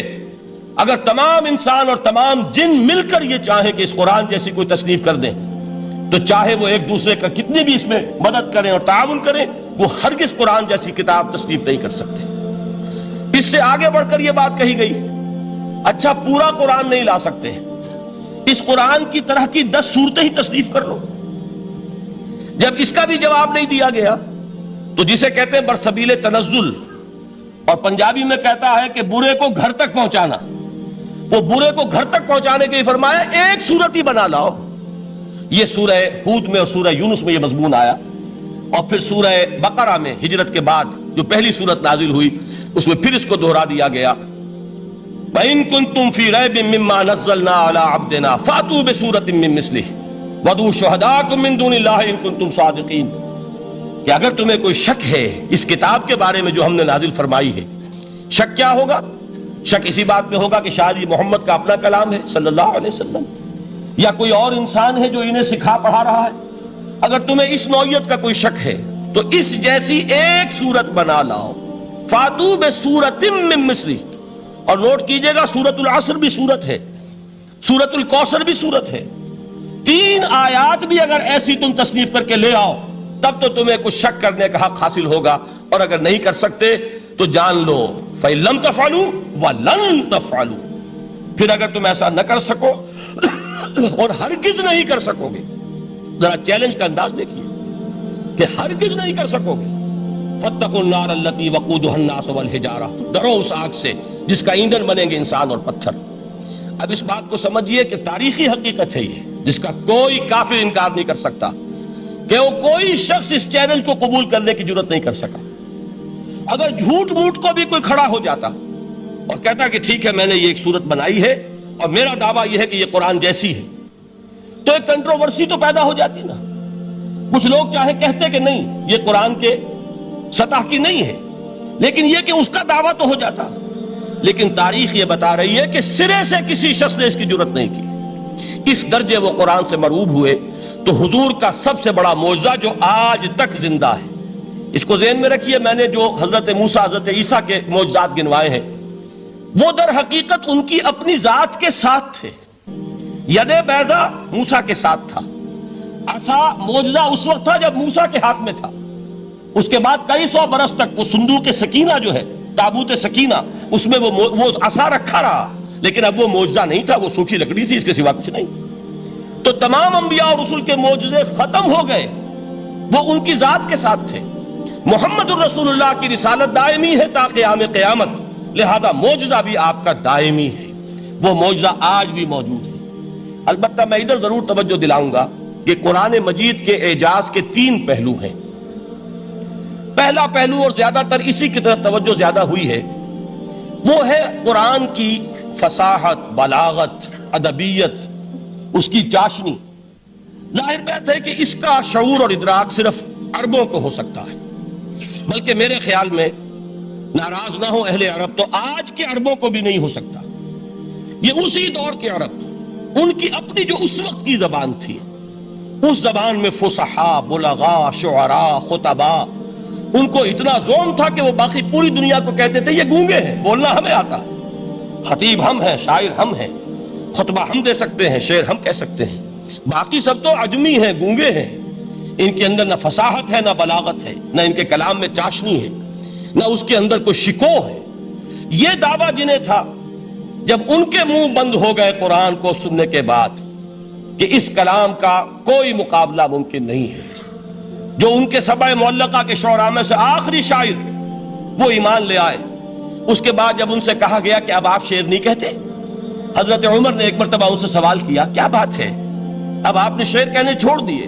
A: اگر تمام انسان اور تمام جن مل کر یہ چاہیں کہ اس قرآن جیسی کوئی تصنیف کر دیں، تو چاہے وہ ایک دوسرے کا کتنی بھی اس میں مدد کریں اور تعاون کریں، وہ ہرگز قرآن جیسی کتاب تصنیف نہیں کر سکتے۔ اس سے آگے بڑھ کر یہ بات کہی گئی، اچھا پورا قرآن نہیں لا سکتے، اس قرآن کی طرح کی 10 صورتیں ہی تصنیف کر لو۔ جب اس کا بھی جواب نہیں دیا گیا تو جسے کہتے ہیں برسبیل تنزل، اور پنجابی میں کہتا ہے کہ برے کو گھر تک پہنچانا، وہ برے کو گھر تک پہنچانے کے لیے فرمایا ایک صورت ہی بنا لاؤ۔ یہ سورہ ہود میں اور سورہ یونس میں یہ مضمون آیا، اور پھر سورہ بقرہ میں ہجرت کے بعد جو پہلی سورت نازل ہوئی اس میں پھر اس کو دہرا دیا گیا، وَإِن كُنتُمْ فِي رَيْبٍ مِّمَّا نَزَّلْنَا عَلَىٰ عَبْدِنَا فَأْتُوا بِسُورَةٍ مِّن مِّثْلِهِ وَادْعُوا شُهَدَاءَكُم مِّن دُونِ اللَّهِ إِن كُنتُمْ صَادِقِينَ۔ کہ اگر تمہیں کوئی شک ہے اس کتاب کے بارے میں جو ہم نے نازل فرمائی ہے، شک کیا ہوگا؟ شک اسی بات میں ہوگا کہ شاید یہ محمد کا اپنا کلام ہے صلی اللہ علیہ وسلم، یا کوئی اور انسان ہے جو انہیں سکھا پڑھا رہا ہے۔ اگر تمہیں اس نوعیت کا کوئی شک ہے تو اس جیسی ایک صورت بنا لاؤ، فَأْتُوا بِسُورَةٍ مِّن مِّثْلِهِ۔ اور نوٹ کیجئے گا سورۃ العصر بھی سورت ہے، سورۃ الکوثر بھی سورت ہے، 3 آیات بھی اگر ایسی تم تصنیف کر کے لے آؤ تب تو تمہیں کچھ شک کرنے کا حق حاصل ہوگا، اور اگر نہیں کر سکتے تو جان لو فَإِن لَمْ تَفْعَلُوا وَلَن تَفْعَلُوا۔ پھر اگر تم ایسا نہ کر سکو اور ہرگز نہیں کر سکو گے، ذرا چیلنج کا انداز دیکھیے کہ ہرگز نہیں کر سکو گے، فَاتَّقُوا النَّارَ الَّتِي وَقُودُهَا النَّاسُ وَالْحِجَارَةُ، ڈرو اس آگ سے جس کا ایندھن بنیں گے انسان اور پتھر۔ اب اس بات کو سمجھیے کہ تاریخی حقیقت ہے یہ، جس کا کوئی کافر انکار نہیں کر سکتا، کہ وہ کوئی شخص اس چیلنج کو قبول کرنے کی جرت نہیں کر سکا۔ اگر جھوٹ موٹ کو بھی کوئی کھڑا ہو جاتا اور کہتا کہ ٹھیک ہے میں نے یہ ایک صورت بنائی ہے اور میرا دعویٰ یہ ہے کہ یہ قرآن جیسی ہے، تو ایک کنٹروورسی تو پیدا ہو جاتی نا۔ کچھ لوگ چاہے کہتے کہ نہیں یہ قرآن کے سطح کی نہیں ہے، لیکن یہ کہ اس کا دعویٰ تو ہو جاتا۔ لیکن تاریخ یہ بتا رہی ہے کہ سرے سے کسی شخص نے اس کی جرت نہیں کی، اس درجے وہ قرآن سے مرعوب ہوئے۔ تو حضور کا سب سے بڑا معجزہ جو آج تک زندہ ہے، اس کو ذہن میں رکھیے، میں نے جو حضرت موسیٰ حضرت عیسیٰ کے معجزات گنوائے ہیں وہ در حقیقت ان کی اپنی ذات کے ساتھ تھے۔ ید بیضا موسیٰ کے ساتھ تھا، عصا معجزہ اس وقت تھا جب موسیٰ کے ہاتھ میں تھا، اس کے بعد کئی 100 برس تک وہ صندوق سکینہ جو ہے، تابوت سکینہ، اس میں وہ عصا رکھا رہا، لیکن اب وہ معجزہ نہیں تھا، وہ سوکھی لکڑی تھی، اس کے سوا کچھ نہیں۔ تو تمام انبیاء اور رسول کے معجزے ختم ہو گئے، وہ ان کی ذات کے ساتھ تھے۔ محمد الرسول اللہ کی رسالت دائمی ہے تا قیام قیامت، لہذا معجزہ بھی آپ کا دائمی ہے، وہ معجزہ آج بھی موجود ہے۔ البتہ میں ادھر ضرور توجہ دلاؤں گا کہ قرآن مجید کے اعجاز کے 3 پہلو ہیں۔ پہلا پہلو، اور زیادہ تر اسی کی طرف توجہ زیادہ ہوئی ہے، وہ ہے قرآن کی فصاحت، بلاغت، ادبیت، اس کی چاشنی۔ ظاہر بات ہے کہ اس کا شعور اور ادراک صرف عربوں کو ہو سکتا ہے، بلکہ میرے خیال میں ناراض نہ ہو اہل عرب تو آج کے عربوں کو بھی نہیں ہو سکتا۔ یہ اسی دور کے عرب، ان کی اپنی جو اس وقت کی زبان تھی، اس زبان میں فصحاء، بلغاء، شعراء، خطباء، ان کو اتنا ذوق تھا کہ وہ باقی پوری دنیا کو کہتے تھے یہ گونگے ہیں، بولنا ہمیں آتا ہے، خطیب ہم ہیں، شاعر ہم ہیں، خطبہ ہم دے سکتے ہیں، شعر ہم کہہ سکتے ہیں۔ باقی سب تو عجمی ہیں، گونگے ہیں، ان کے اندر نہ فصاحت ہے نہ بلاغت ہے، نہ ان کے کلام میں چاشنی ہے، نہ اس کے اندر کوئی شکوہ ہے۔ یہ دعویٰ جنہیں تھا، جب ان کے منہ بند ہو گئے قرآن کو سننے کے بعد کہ اس کلام کا کوئی مقابلہ ممکن نہیں ہے، جو ان کے سبع معلقہ کے شعراء میں سے آخری شاعر وہ ایمان لے آئے، اس کے بعد جب ان سے کہا گیا کہ اب آپ شعر نہیں کہتے، حضرت عمر نے ایک مرتبہ ان سے سوال کیا کیا بات ہے، اب آپ نے شعر کہنے چھوڑ دیے؟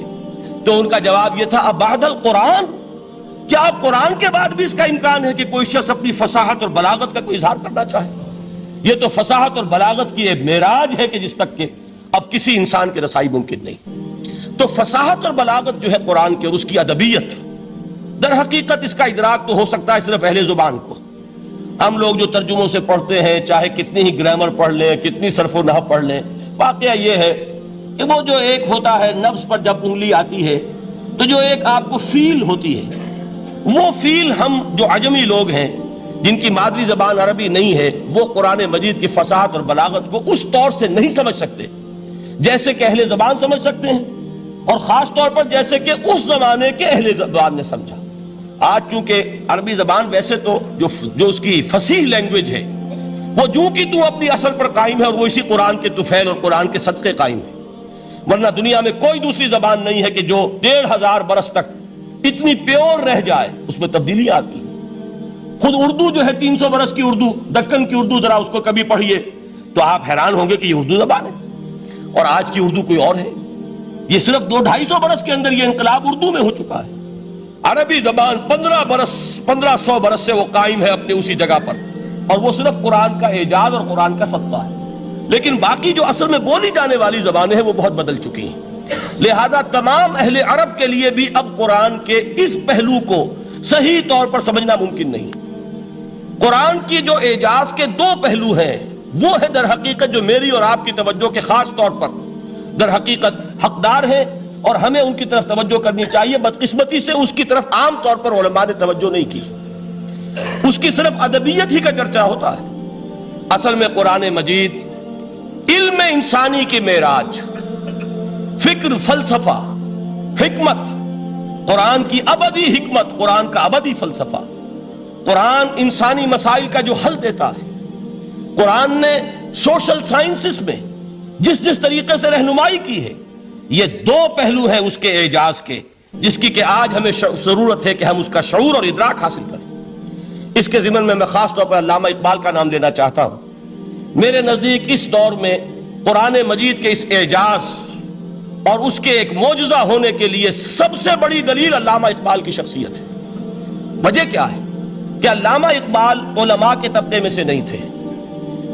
A: تو ان کا جواب یہ تھا اب بعد القرآن، کیا اب قرآن کے بعد بھی اس کا امکان ہے کہ کوئی شخص اپنی فصاحت اور بلاغت کا کوئی اظہار کرنا چاہے؟ یہ تو فصاحت اور بلاغت کی ایک معراج ہے کہ جس تک کہ اب کسی انسان کی رسائی ممکن نہیں۔ تو فصاحت اور بلاغت جو ہے قرآن کے، اس کی ادبیت، در حقیقت اس کا ادراک تو ہو سکتا ہے صرف اہل زبان کو۔ ہم لوگ جو ترجموں سے پڑھتے ہیں، چاہے کتنی ہی گرامر پڑھ لیں، کتنی صرف و نحو پڑھ لیں، واقعہ یہ ہے کہ وہ جو ایک ہوتا ہے نفس پر جب انگلی آتی ہے تو جو ایک آپ کو فیل ہوتی ہے، وہ فیل ہم جو عجمی لوگ ہیں جن کی مادری زبان عربی نہیں ہے، وہ قرآن مجید کی فصاحت اور بلاغت کو اس طور سے نہیں سمجھ سکتے جیسے کہ اہل زبان سمجھ سکتے ہیں، اور خاص طور پر جیسے کہ اس زمانے کے اہل زبان نے سمجھا۔ آج چونکہ عربی زبان ویسے تو جو اس کی فصیح لینگویج ہے وہ جوں کی توں اپنی اصل پر قائم ہے، اور وہ اسی قرآن کے طفیل اور قرآن کے صدقے قائم ہے، ورنہ دنیا میں کوئی دوسری زبان نہیں ہے کہ جو 1500 برس تک اتنی پیور رہ جائے، اس میں تبدیلی آتی ہے۔ خود اردو جو ہے 300 برس کی اردو، دکن کی اردو، ذرا اس کو کبھی پڑھیے تو آپ حیران ہوں گے کہ یہ اردو زبان ہے اور آج کی اردو کوئی اور ہے۔ یہ صرف 200-250 برس کے اندر یہ انقلاب اردو میں ہو چکا ہے۔ عربی زبان 1500 برس سے وہ قائم ہے اپنے اسی جگہ پر، اور وہ صرف قرآن کا اعجاز اور قرآن کا صدقہ ہے۔ لیکن باقی جو اصل میں بولی جانے والی زبانیں ہیں وہ بہت بدل چکی ہیں، لہذا تمام اہل عرب کے لیے بھی اب قرآن کے اس پہلو کو صحیح طور پر سمجھنا ممکن نہیں۔ قرآن کی جو اعجاز کے 2 پہلو ہیں، وہ ہے در حقیقت جو میری اور آپ کی توجہ کے خاص طور پر در حقیقت حقدار ہیں، اور ہمیں ان کی طرف توجہ کرنی چاہیے۔ بدقسمتی سے اس کی طرف عام طور پر علماء نے توجہ نہیں کی، اس کی صرف ادبیت ہی کا چرچا ہوتا ہے۔ اصل میں قرآن مجید علم انسانی کی معراج، فکر، فلسفہ، حکمت، قرآن کی ابدی حکمت، قرآن کا ابدی فلسفہ، قرآن انسانی مسائل کا جو حل دیتا ہے، قرآن نے سوشل سائنسز میں جس طریقے سے رہنمائی کی ہے، یہ 2 پہلو ہیں اس کے اعجاز کے، جس کی کہ آج ہمیں ضرورت ہے کہ ہم اس کا شعور اور ادراک حاصل کریں۔ اس کے ضمن میں خاص طور پر علامہ اقبال کا نام لینا چاہتا ہوں۔ میرے نزدیک اس دور میں قرآن مجید کے اس اعجاز اور اس کے ایک معجزہ ہونے کے لیے سب سے بڑی دلیل علامہ اقبال کی شخصیت ہے۔ وجہ کیا ہے کہ علامہ اقبال علماء کے طبقے میں سے نہیں تھے۔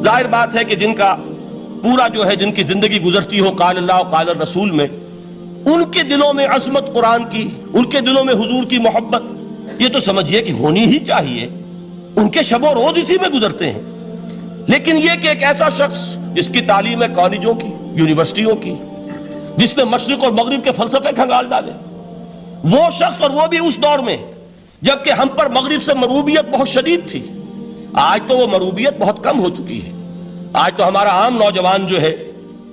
A: ظاہر بات ہے کہ جن کا پورا جو ہے جن کی زندگی گزرتی ہو قال اللہ قال الرسول میں، ان کے دلوں میں عظمت قرآن کی، ان کے دلوں میں حضور کی محبت، یہ تو سمجھیے کہ ہونی ہی چاہیے، ان کے شب و روز اسی میں گزرتے ہیں۔ لیکن یہ کہ ایک ایسا شخص جس کی تعلیم ہے کالجوں کی، یونیورسٹیوں کی، جس نے مشرق اور مغرب کے فلسفے کھنگال ڈالے، وہ شخص، اور وہ بھی اس دور میں جبکہ ہم پر مغرب سے مروبیت بہت شدید تھی۔ آج تو وہ مروبیت بہت کم ہو چکی ہے۔ آج تو ہمارا عام نوجوان جو ہے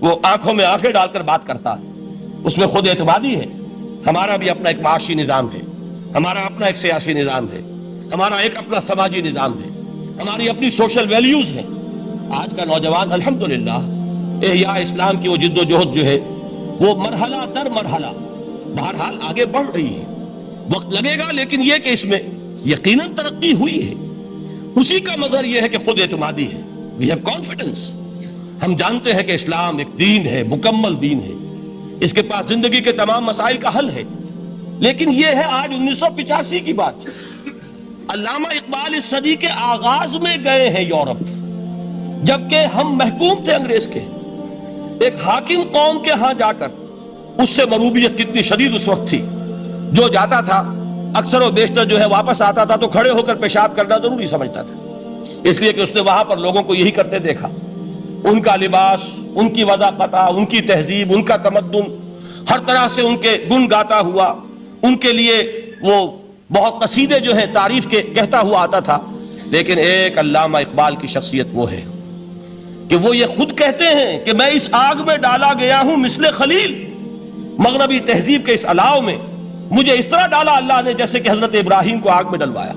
A: وہ آنکھوں میں آنکھیں ڈال کر بات کرتا ہے، اس میں خود اعتمادی ہے۔ ہمارا بھی اپنا ایک معاشی نظام ہے، ہمارا اپنا ایک سیاسی نظام ہے، ہمارا ایک اپنا سماجی نظام ہے، ہماری اپنی سوشل ویلیوز ہیں۔ آج کا نوجوان الحمدللہ احیاء اسلام کی وہ جد و جہد جو ہے وہ مرحلہ در مرحلہ بہرحال آگے بڑھ رہی ہے، وقت لگے گا، لیکن یہ کہ اس میں یقیناً ترقی ہوئی ہے۔ اسی کا مظہر یہ ہے کہ خود اعتمادی ہے، we have confidence۔ ہم جانتے ہیں کہ اسلام ایک دین ہے، مکمل دین ہے، اس کے پاس زندگی کے تمام مسائل کا حل ہے۔ لیکن یہ ہے آج 1985 کی بات۔ علامہ اقبال اس صدی کے آغاز میں گئے ہیں یورپ، جبکہ ہم محکوم تھے انگریز کے۔ ایک حاکم قوم کے ہاں جا کر اس سے مروبیت کتنی شدید اس وقت تھی، جو جاتا تھا اکثر و بیشتر جو ہے واپس آتا تھا تو کھڑے ہو کر پیشاب کرنا ضروری سمجھتا تھا، اس لیے کہ اس نے وہاں پر لوگوں کو یہی کرتے دیکھا۔ ان کا لباس، ان کی وضاقتہ، ان کی تہذیب، ان کا تمدن، ہر طرح سے ان کے گن گاتا ہوا، ان کے لیے وہ بہت قصیدے جو ہے تعریف کے کہتا ہوا آتا تھا۔ لیکن ایک علامہ اقبال کی شخصیت وہ ہے کہ وہ یہ خود کہتے ہیں کہ میں اس آگ میں ڈالا گیا ہوں مثل خلیل، مغربی تہذیب کے اس الاؤ میں مجھے اس طرح ڈالا اللہ نے جیسے کہ حضرت ابراہیم کو آگ میں ڈلوایا.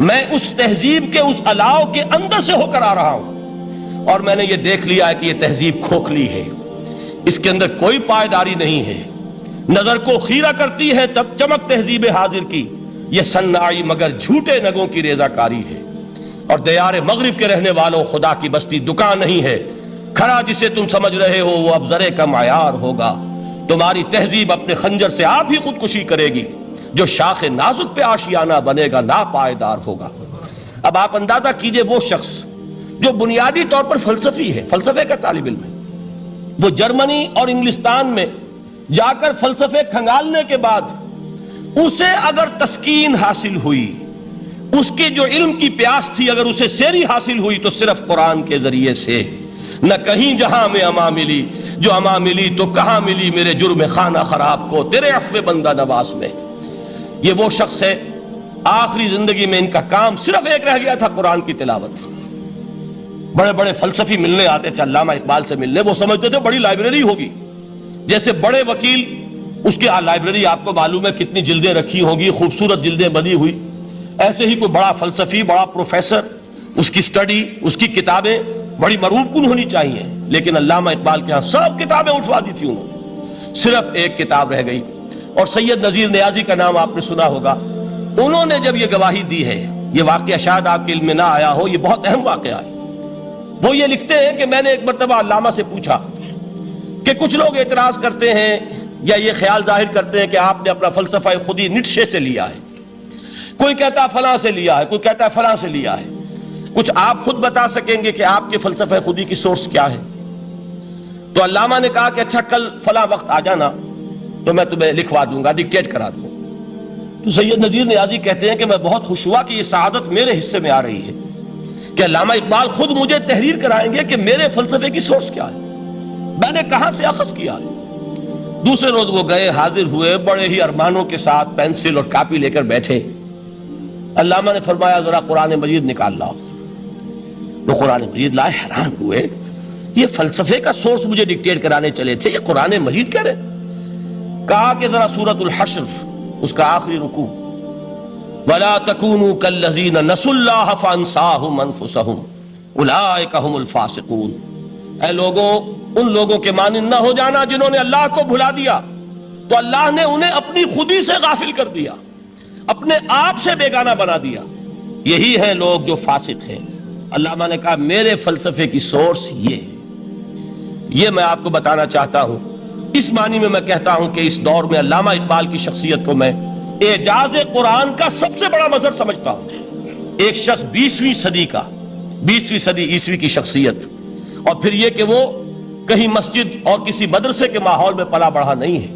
A: میں اس تہذیب کے اس الاؤ کے اندر سے ہو کر آ رہا ہوں، اور میں نے یہ دیکھ لیا ہے کہ یہ تہذیب کھوکھلی ہے، اس کے اندر کوئی پائیداری نہیں ہے، نظر کو خیرہ کرتی ہے تب چمک تہذیب حاضر کی، یہ صناعی مگر جھوٹے نگوں کی ریزہ کاری ہے. اور دیار مغرب کے رہنے والوں، خدا کی بستی دکان نہیں ہے، کھڑا جسے تم سمجھ رہے ہو وہ اب زرے کا معیار ہوگا. تمہاری تہذیب اپنے خنجر سے آپ ہی خودکشی کرے گی، جو شاخ نازک پہ آشیانہ بنے گا نا پائیدار ہوگا. اب آپ اندازہ کیجئے وہ شخص جو بنیادی طور پر فلسفی ہے، فلسفے کا طالب علم ہے، وہ جرمنی اور انگلستان میں جا کر فلسفے کھنگالنے کے بعد اسے اگر تسکین حاصل ہوئی، اس کے جو علم کی پیاس تھی اگر اسے سیری حاصل ہوئی تو صرف قرآن کے ذریعے سے. نہ کہیں جہاں میں اما ملی، جو اما ملی تو کہاں ملی میرے جرم خانہ خراب کو تیرے عفو بندہ نواز میں. یہ وہ شخص ہے آخری زندگی میں ان کا کام صرف ایک رہ گیا تھا، قرآن کی تلاوت. بڑے بڑے فلسفی ملنے آتے تھے علامہ اقبال سے ملنے، وہ سمجھتے تھے بڑی لائبریری ہوگی، جیسے بڑے وکیل اس کی لائبریری آپ کو معلوم ہے کتنی جلدیں رکھی ہوں گی، خوبصورت جلدیں بنی ہوئی، ایسے ہی کوئی بڑا فلسفی، بڑا پروفیسر، اس کی سٹڈی، اس کی کتابیں بڑی مروب کن ہونی چاہیے. لیکن علامہ اقبال کے ہاں سب کتابیں اٹھوا دی تھی انہوں نے، صرف ایک کتاب رہ گئی. اور سید نذیر نیازی کا نام آپ نے سنا ہوگا، انہوں نے جب یہ گواہی دی ہے، یہ واقعہ شاید آپ کے علم میں نہ آیا ہو، یہ بہت اہم واقعہ ہے. وہ یہ لکھتے ہیں کہ میں نے ایک مرتبہ علامہ سے پوچھا کہ کچھ لوگ اعتراض کرتے ہیں یا یہ خیال ظاہر کرتے ہیں کہ آپ نے اپنا فلسفہ خودی نیٹشے سے لیا ہے، کوئی کہتا ہے فلاں سے لیا ہے، کوئی کہتا ہے فلاں سے لیا ہے، کچھ آپ خود بتا سکیں گے کہ آپ کے فلسفہ خودی کی سورس کیا ہے؟ تو علامہ نے کہا کہ اچھا کل فلاں وقت آ جانا تو میں تمہیں لکھوا دوں گا، ڈکٹیٹ کرا دوں. تو سید نذیر نیازی کہتے ہیں کہ میں بہت خوش ہوا کہ یہ سعادت میرے حصے میں آ رہی ہے کہ علامہ اقبال خود مجھے تحریر کرائیں گے کہ میرے فلسفے کی سورس کیا ہے، میں نے کہاں سے اخذ کیا ہے. دوسرے روز وہ گئے، حاضر ہوئے، بڑے ہی ارمانوں کے ساتھ پینسل اور کاپی لے کر بیٹھے. علامہ نے فرمایا ذرا قرآن مجید نکال لاؤ. وہ قرآن مجید لائے، حیران ہوئے، یہ فلسفے کا سورس مجھے ڈکٹیٹ کرانے چلے تھے، یہ قرآن مجید کہہ رہے. کہا کہ ذرا سورۃ الحشر اس کا آخری رکوع، وَلَا تَكُونُوا كَالَّذِينَ نَسُوا اللَّهَ فَأَنسَاهُمْ أَنفُسَهُمْ أُولَٰئِكَ هُمُ الْفَاسِقُونَ. اے لوگوں، ان لوگوں کے مانند نہ ہو جانا جنہوں نے اللہ کو بھلا دیا تو اللہ نے انہیں اپنی خودی سے غافل کر دیا، اپنے آپ سے بیگانہ بنا دیا. یہی ہیں لوگ جو فاسق ہیں. علامہ نے کہا میرے فلسفے کی سورس یہ میں آپ کو بتانا چاہتا ہوں. اس معنی میں میں کہتا ہوں کہ اس دور میں علامہ اقبال کی شخصیت کو میں اعجاز قرآن کا سب سے بڑا مظہر سمجھتا ہوں. ایک شخص 20ویں صدی عیسوی کی شخصیت، اور پھر یہ کہ وہ کہیں مسجد اور کسی مدرسے کے ماحول میں پلا بڑھا نہیں ہے،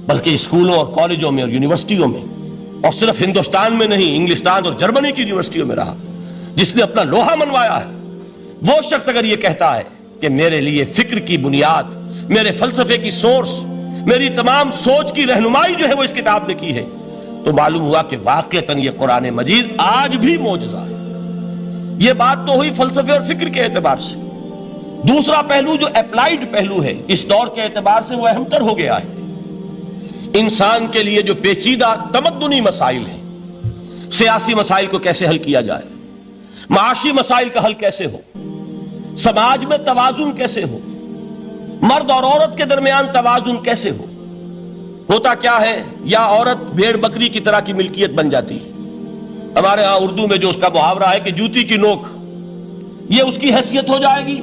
A: بلکہ اسکولوں اور کالجوں میں اور یونیورسٹیوں میں، اور صرف ہندوستان میں نہیں، انگلستان اور جرمنی کی یونیورسٹیوں میں رہا، جس نے اپنا لوہا منوایا ہے. وہ شخص اگر یہ کہتا ہے کہ میرے لیے فکر کی بنیاد، میرے فلسفے کی سورس، میری تمام سوچ کی رہنمائی جو ہے وہ اس کتاب نے کی ہے، تو معلوم ہوا کہ واقعتاً یہ قرآن مجید آج بھی معجزہ ہے. یہ بات تو ہوئی فلسفے اور فکر کے اعتبار سے. دوسرا پہلو جو اپلائیڈ پہلو ہے اس دور کے اعتبار سے وہ اہم تر ہو گیا ہے. انسان کے لیے جو پیچیدہ تمدنی مسائل ہیں، سیاسی مسائل کو کیسے حل کیا جائے، معاشی مسائل کا حل کیسے ہو، سماج میں توازن کیسے ہو، مرد اور عورت کے درمیان توازن کیسے ہو. ہوتا کیا ہے، یا عورت بھیڑ بکری کی طرح کی ملکیت بن جاتی ہے. ہمارے ہاں اردو میں جو اس کا محاورہ ہے کہ جوتی کی نوک، یہ اس کی حیثیت ہو جائے گی،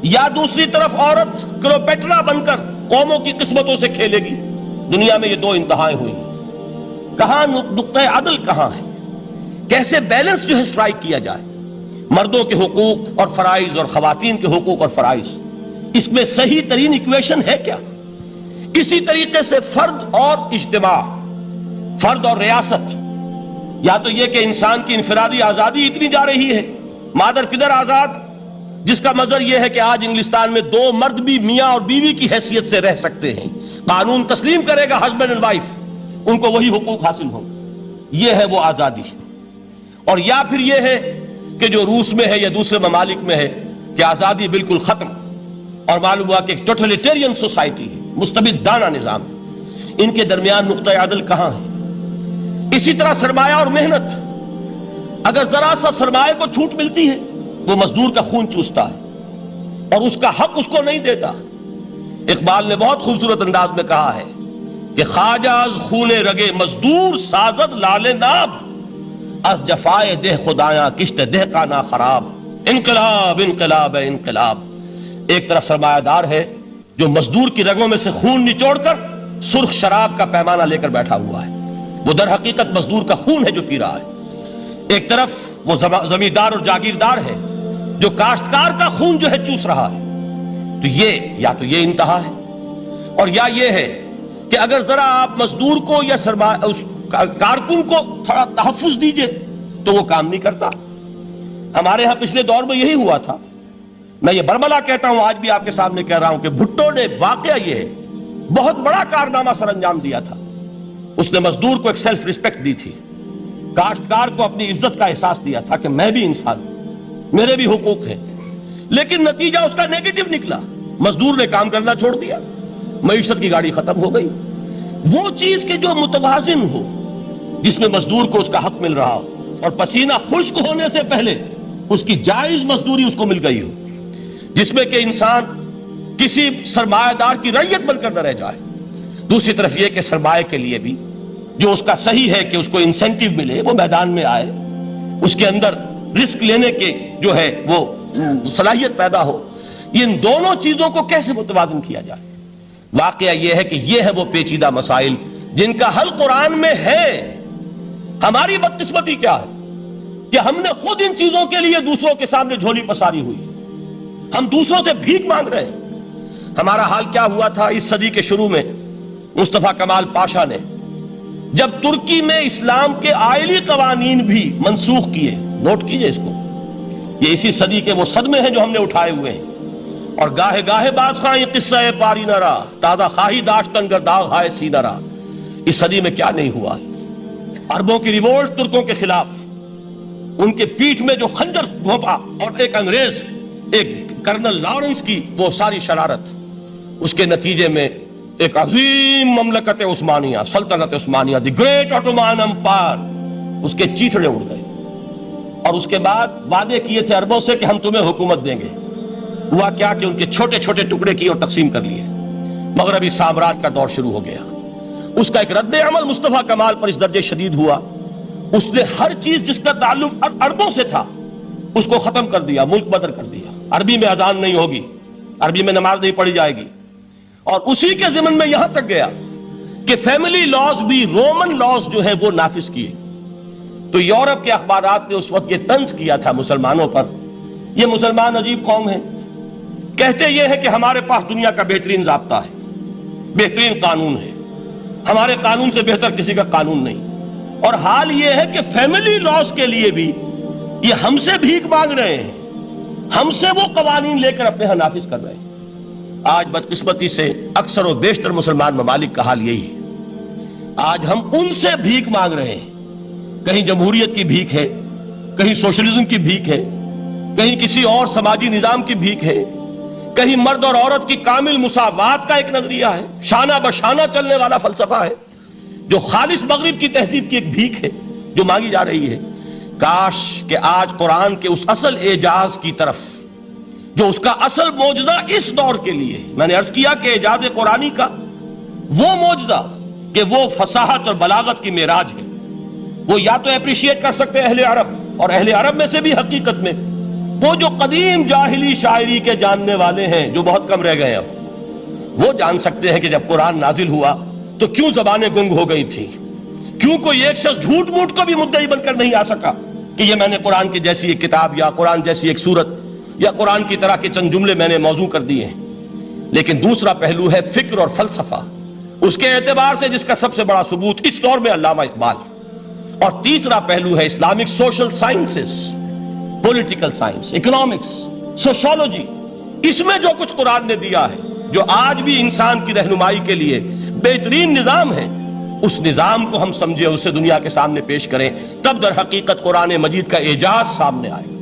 A: یا دوسری طرف عورت کلوپیٹرا بن کر قوموں کی قسمتوں سے کھیلے گی. دنیا میں یہ دو انتہائیں ہوئی. کہاں نقطہ عدل کہاں ہے، کیسے بیلنس جو ہے اسٹرائک کیا جائے، مردوں کے حقوق اور فرائض اور خواتین کے حقوق اور فرائض، اس میں صحیح ترین ایکویشن ہے کیا. اسی طریقے سے فرد اور اجتماع، فرد اور ریاست، یا تو یہ کہ انسان کی انفرادی آزادی اتنی جا رہی ہے، مادر پدر آزاد، جس کا مظہر یہ ہے کہ آج انگلستان میں دو مرد بھی میاں اور بیوی کی حیثیت سے رہ سکتے ہیں، قانون تسلیم کرے گا ہسبینڈ اینڈ وائف، ان کو وہی حقوق حاصل ہوں. یہ ہے وہ آزادی. اور یا پھر یہ ہے کہ جو روس میں ہے یا دوسرے ممالک میں ہے کہ آزادی بالکل ختم، اور معلوم ہوا کہ ایک ٹوٹلیٹیرین سوسائٹی ہے، مستبدانہ نظام ہے. ان کے درمیان نقطہ عدل کہاں ہے؟ اسی طرح سرمایہ اور محنت، اگر ذرا سا سرمایہ کو چھوٹ ملتی ہے وہ مزدور کا خون چوستا ہے اور اس کا حق اس کو نہیں دیتا۔ اقبال نے بہت خوبصورت انداز میں کہا ہے کہ خواجہ از خون رگے مزدور سازد لال ناب، از جفائے دہ خدایاں کشت دہ کا نا خراب۔ انقلاب انقلاب ہے انقلاب۔ ایک طرف سرمایہ دار ہے جو مزدور کی رگوں میں سے خون نچوڑ کر سرخ شراب کا پیمانہ لے کر بیٹھا ہوا ہے، وہ در حقیقت مزدور کا خون ہے جو پی رہا ہے۔ ایک طرف وہ زمیندار اور جاگیردار ہے جو کاشتکار کا خون جو ہے چوس رہا ہے۔ تو یہ انتہا ہے، اور یا یہ ہے کہ اگر ذرا آپ مزدور کو یا اس کارکن کو تھوڑا تحفظ دیجئے تو وہ کام نہیں کرتا۔ ہمارے ہاں پچھلے دور میں یہی ہوا تھا۔ میں یہ برملا کہتا ہوں، آج بھی آپ کے سامنے کہہ رہا ہوں کہ بھٹو نے واقعہ یہ ہے بہت بڑا کارنامہ سر انجام دیا تھا۔ اس نے مزدور کو ایک سیلف ریسپیکٹ دی تھی، کاشتکار کو اپنی عزت کا احساس دیا تھا کہ میں بھی انسان ہوں، میرے بھی حقوق ہیں، لیکن نتیجہ اس کا نیگیٹو نکلا۔ مزدور نے کام کرنا چھوڑ دیا، معیشت کی گاڑی ختم ہو گئی۔ وہ چیز کہ جو متوازن ہو، جس میں مزدور کو اس کا حق مل رہا ہو اور پسینہ خشک ہونے سے پہلے اس کی جائز مزدوری اس کو مل گئی ہو، جس میں کہ انسان کسی سرمایہ دار کی رعیت بن کر نہ رہ جائے۔ دوسری طرف یہ کہ سرمایہ کے لیے بھی جو اس کا صحیح ہے کہ اس کو انسینٹیو ملے، وہ میدان میں آئے، اس کے اندر رسک لینے کے جو ہے وہ صلاحیت پیدا ہو۔ ان دونوں چیزوں کو کیسے متوازن کیا جائے؟ واقعہ یہ ہے کہ یہ ہے وہ پیچیدہ مسائل جن کا حل قرآن میں ہے۔ ہماری بدقسمتی کیا ہے کہ ہم نے خود ان چیزوں کے لیے دوسروں کے سامنے جھولی پساری ہوئی، ہم دوسروں سے بھیک مانگ رہے ہیں۔ ہمارا حال کیا ہوا تھا اس صدی کے شروع میں؟ مصطفیٰ کمال پاشا نے جب ترکی میں اسلام کے آئلی قوانین بھی منسوخ کیے، نوٹ کیجئے اس کو، یہ اسی صدی کے وہ صدمے ہیں جو ہم نے اٹھائے ہوئے ہیں۔ اور گاہے گاہے باز خواہی قصہ پاری نہ رہا، تازہ خواہی داشتن گر داغ ہائے سی نہ رہا۔ اس صدی میں کیا نہیں ہوا؟ عربوں کی ریوولٹ ترکوں کے خلاف، ان کے پیٹھ میں جو خنجر گھونپا، اور ایک انگریز، ایک کرنل لارنس کی وہ ساری شرارت، اس کے نتیجے میں ایک عظیم مملکت عثمانیہ، سلطنت عثمانیہ، دی گریٹ آٹومان امپائر، اس کے چیتڑے اڑ گئے۔ اور اس کے بعد وعدے کیے تھے عربوں سے کہ ہم تمہیں حکومت دیں گے، ہوا کیا کہ ان کے چھوٹے چھوٹے ٹکڑے کیے اور تقسیم کر لیے۔ مغربی سامراج کا دور شروع ہو گیا۔ اس کا ایک رد عمل مصطفیٰ کمال پر اس درجے شدید ہوا، اس نے ہر چیز جس کا تعلق عربوں سے تھا اس کو ختم کر دیا، ملک بدر کر دیا۔ عربی میں اذان نہیں ہوگی، عربی میں نماز نہیں پڑھی جائے گی، اور اسی کے ضمن میں یہاں تک گیا کہ فیملی لاز بھی، رومن لاز جو ہے وہ نافذ کیے۔ تو یورپ کے اخبارات نے اس وقت یہ طنز کیا تھا مسلمانوں پر، یہ مسلمان عجیب قوم ہے، کہتے یہ ہے کہ ہمارے پاس دنیا کا بہترین ضابطہ ہے، بہترین قانون ہے، ہمارے قانون سے بہتر کسی کا قانون نہیں۔ اور حال یہ ہے کہ فیملی لاز کے لیے بھی یہ ہم سے بھیک مانگ رہے ہیں، ہم سے وہ قوانین لے کر اپنے ہاں نافذ کر رہے ہیں۔ آج بدقسمتی سے اکثر و بیشتر مسلمان ممالک کا حال یہی ہے۔ آج ہم ان سے بھیک مانگ رہے ہیں، کہیں جمہوریت کی بھیک ہے، کہیں سوشلزم کی بھیک ہے، کہیں کسی اور سماجی نظام کی بھیک ہے، کہیں مرد اور عورت کی کامل مساوات کا ایک نظریہ ہے، شانہ بشانہ چلنے والا فلسفہ ہے، جو خالص مغرب کی تہذیب کی ایک بھیک ہے جو مانگی جا رہی ہے۔ کاش کہ آج قرآن کے اس اصل اعجاز کی طرف، جو اس کا اصل معجزہ اس دور کے لیے، میں نے عرض کیا کہ اعجاز قرآنی کا وہ معجزہ کہ وہ فصاحت اور بلاغت کی معراج ہے، وہ یا تو اپریشیٹ کر سکتے اہل عرب، اور اہل عرب میں سے بھی حقیقت میں وہ جو قدیم جاہلی شاعری کے جاننے والے ہیں جو بہت کم رہ گئے، اب وہ جان سکتے ہیں کہ جب قرآن نازل ہوا تو کیوں زبانیں گنگ ہو گئی تھیں، کیوں کوئی ایک شخص جھوٹ موٹ کو بھی مدعی بن کر نہیں آ سکا کہ یہ میں نے قرآن کی جیسی ایک کتاب یا قرآن جیسی ایک سورت یا قرآن کی طرح کے چند جملے میں نے موضوع کر دیے ہیں۔ لیکن دوسرا پہلو ہے فکر اور فلسفہ، اس کے اعتبار سے جس کا سب سے بڑا ثبوت اس دور میں علامہ اقبال، اور تیسرا پہلو ہے Islamic social sciences, political science, economics, sociology. اس میں جو کچھ قرآن نے دیا ہے، جو آج بھی انسان کی رہنمائی کے لیے بہترین نظام ہے، اس نظام کو ہم سمجھے، اسے دنیا کے سامنے پیش کریں، تب در حقیقت قرآن مجید کا اعجاز سامنے آئے۔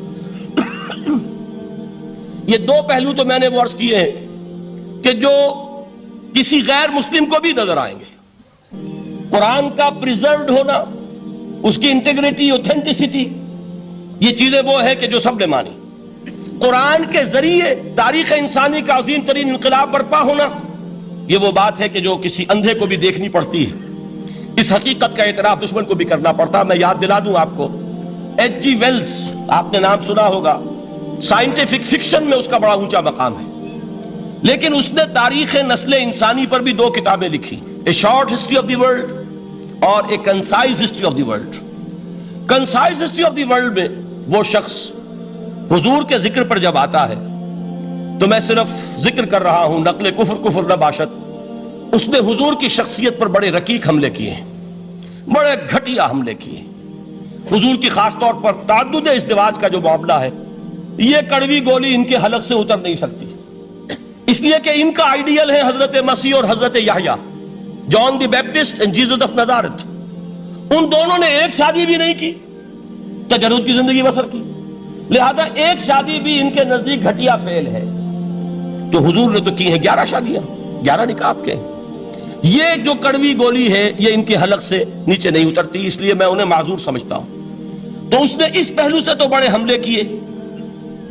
A: یہ دو پہلو تو میں نے عرض کیے ہیں کہ جو کسی غیر مسلم کو بھی نظر آئیں گے، قرآن کا پریزروڈ ہونا، اس کی انٹیگریٹی، اوتھینٹسٹی، یہ چیزیں وہ ہے کہ جو سب نے مانی۔ قرآن کے ذریعے تاریخ انسانی کا عظیم ترین انقلاب برپا ہونا، یہ وہ بات ہے کہ جو کسی اندھے کو بھی دیکھنی پڑتی ہے۔ اس حقیقت کا اعتراف دشمن کو بھی کرنا پڑتا۔ میں یاد دلا دوں آپ کو، ایچ جی ویلز، آپ نے نام سنا ہوگا، سائنٹیفک فکشن میں اس کا بڑا اونچا مقام ہے، لیکن اس نے تاریخ نسل انسانی پر بھی 2 کتابیں لکھی، a short history of the world اور a concise history of the world. Concise history of the world میں وہ شخص حضور کے ذکر پر جب آتا ہے تو میں صرف ذکر کر رہا ہوں، نقل کفر نہ باشد، اس نے حضور کی شخصیت پر بڑے رقیق حملے کیے ہیں، بڑے گھٹیا حملے کیے ہیں۔ حضور کی خاص طور پر تعدد ازدواج کا جو معاملہ ہے، یہ کڑوی گولی ان کے حلق سے اتر نہیں سکتی، اس لیے کہ ان کا آئیڈیل ہے حضرت مسیح اور حضرت یحییٰ، جان دی بیپٹسٹ اینڈ جیسس آف نزارت۔ ان دونوں نے ایک شادی بھی نہیں کی، تجرد کی زندگی بسر کی، لہذا ایک شادی بھی ان کے نزدیک گھٹیا فعل ہے۔ تو حضور نے تو کی ہیں 11 شادیاں، 11 نکاح آپ کے۔ یہ جو کڑوی گولی ہے یہ ان کے حلق سے نیچے نہیں اترتی، اس لیے میں انہیں معذور سمجھتا ہوں۔ تو اس نے اس پہلو سے تو بڑے حملے کیے،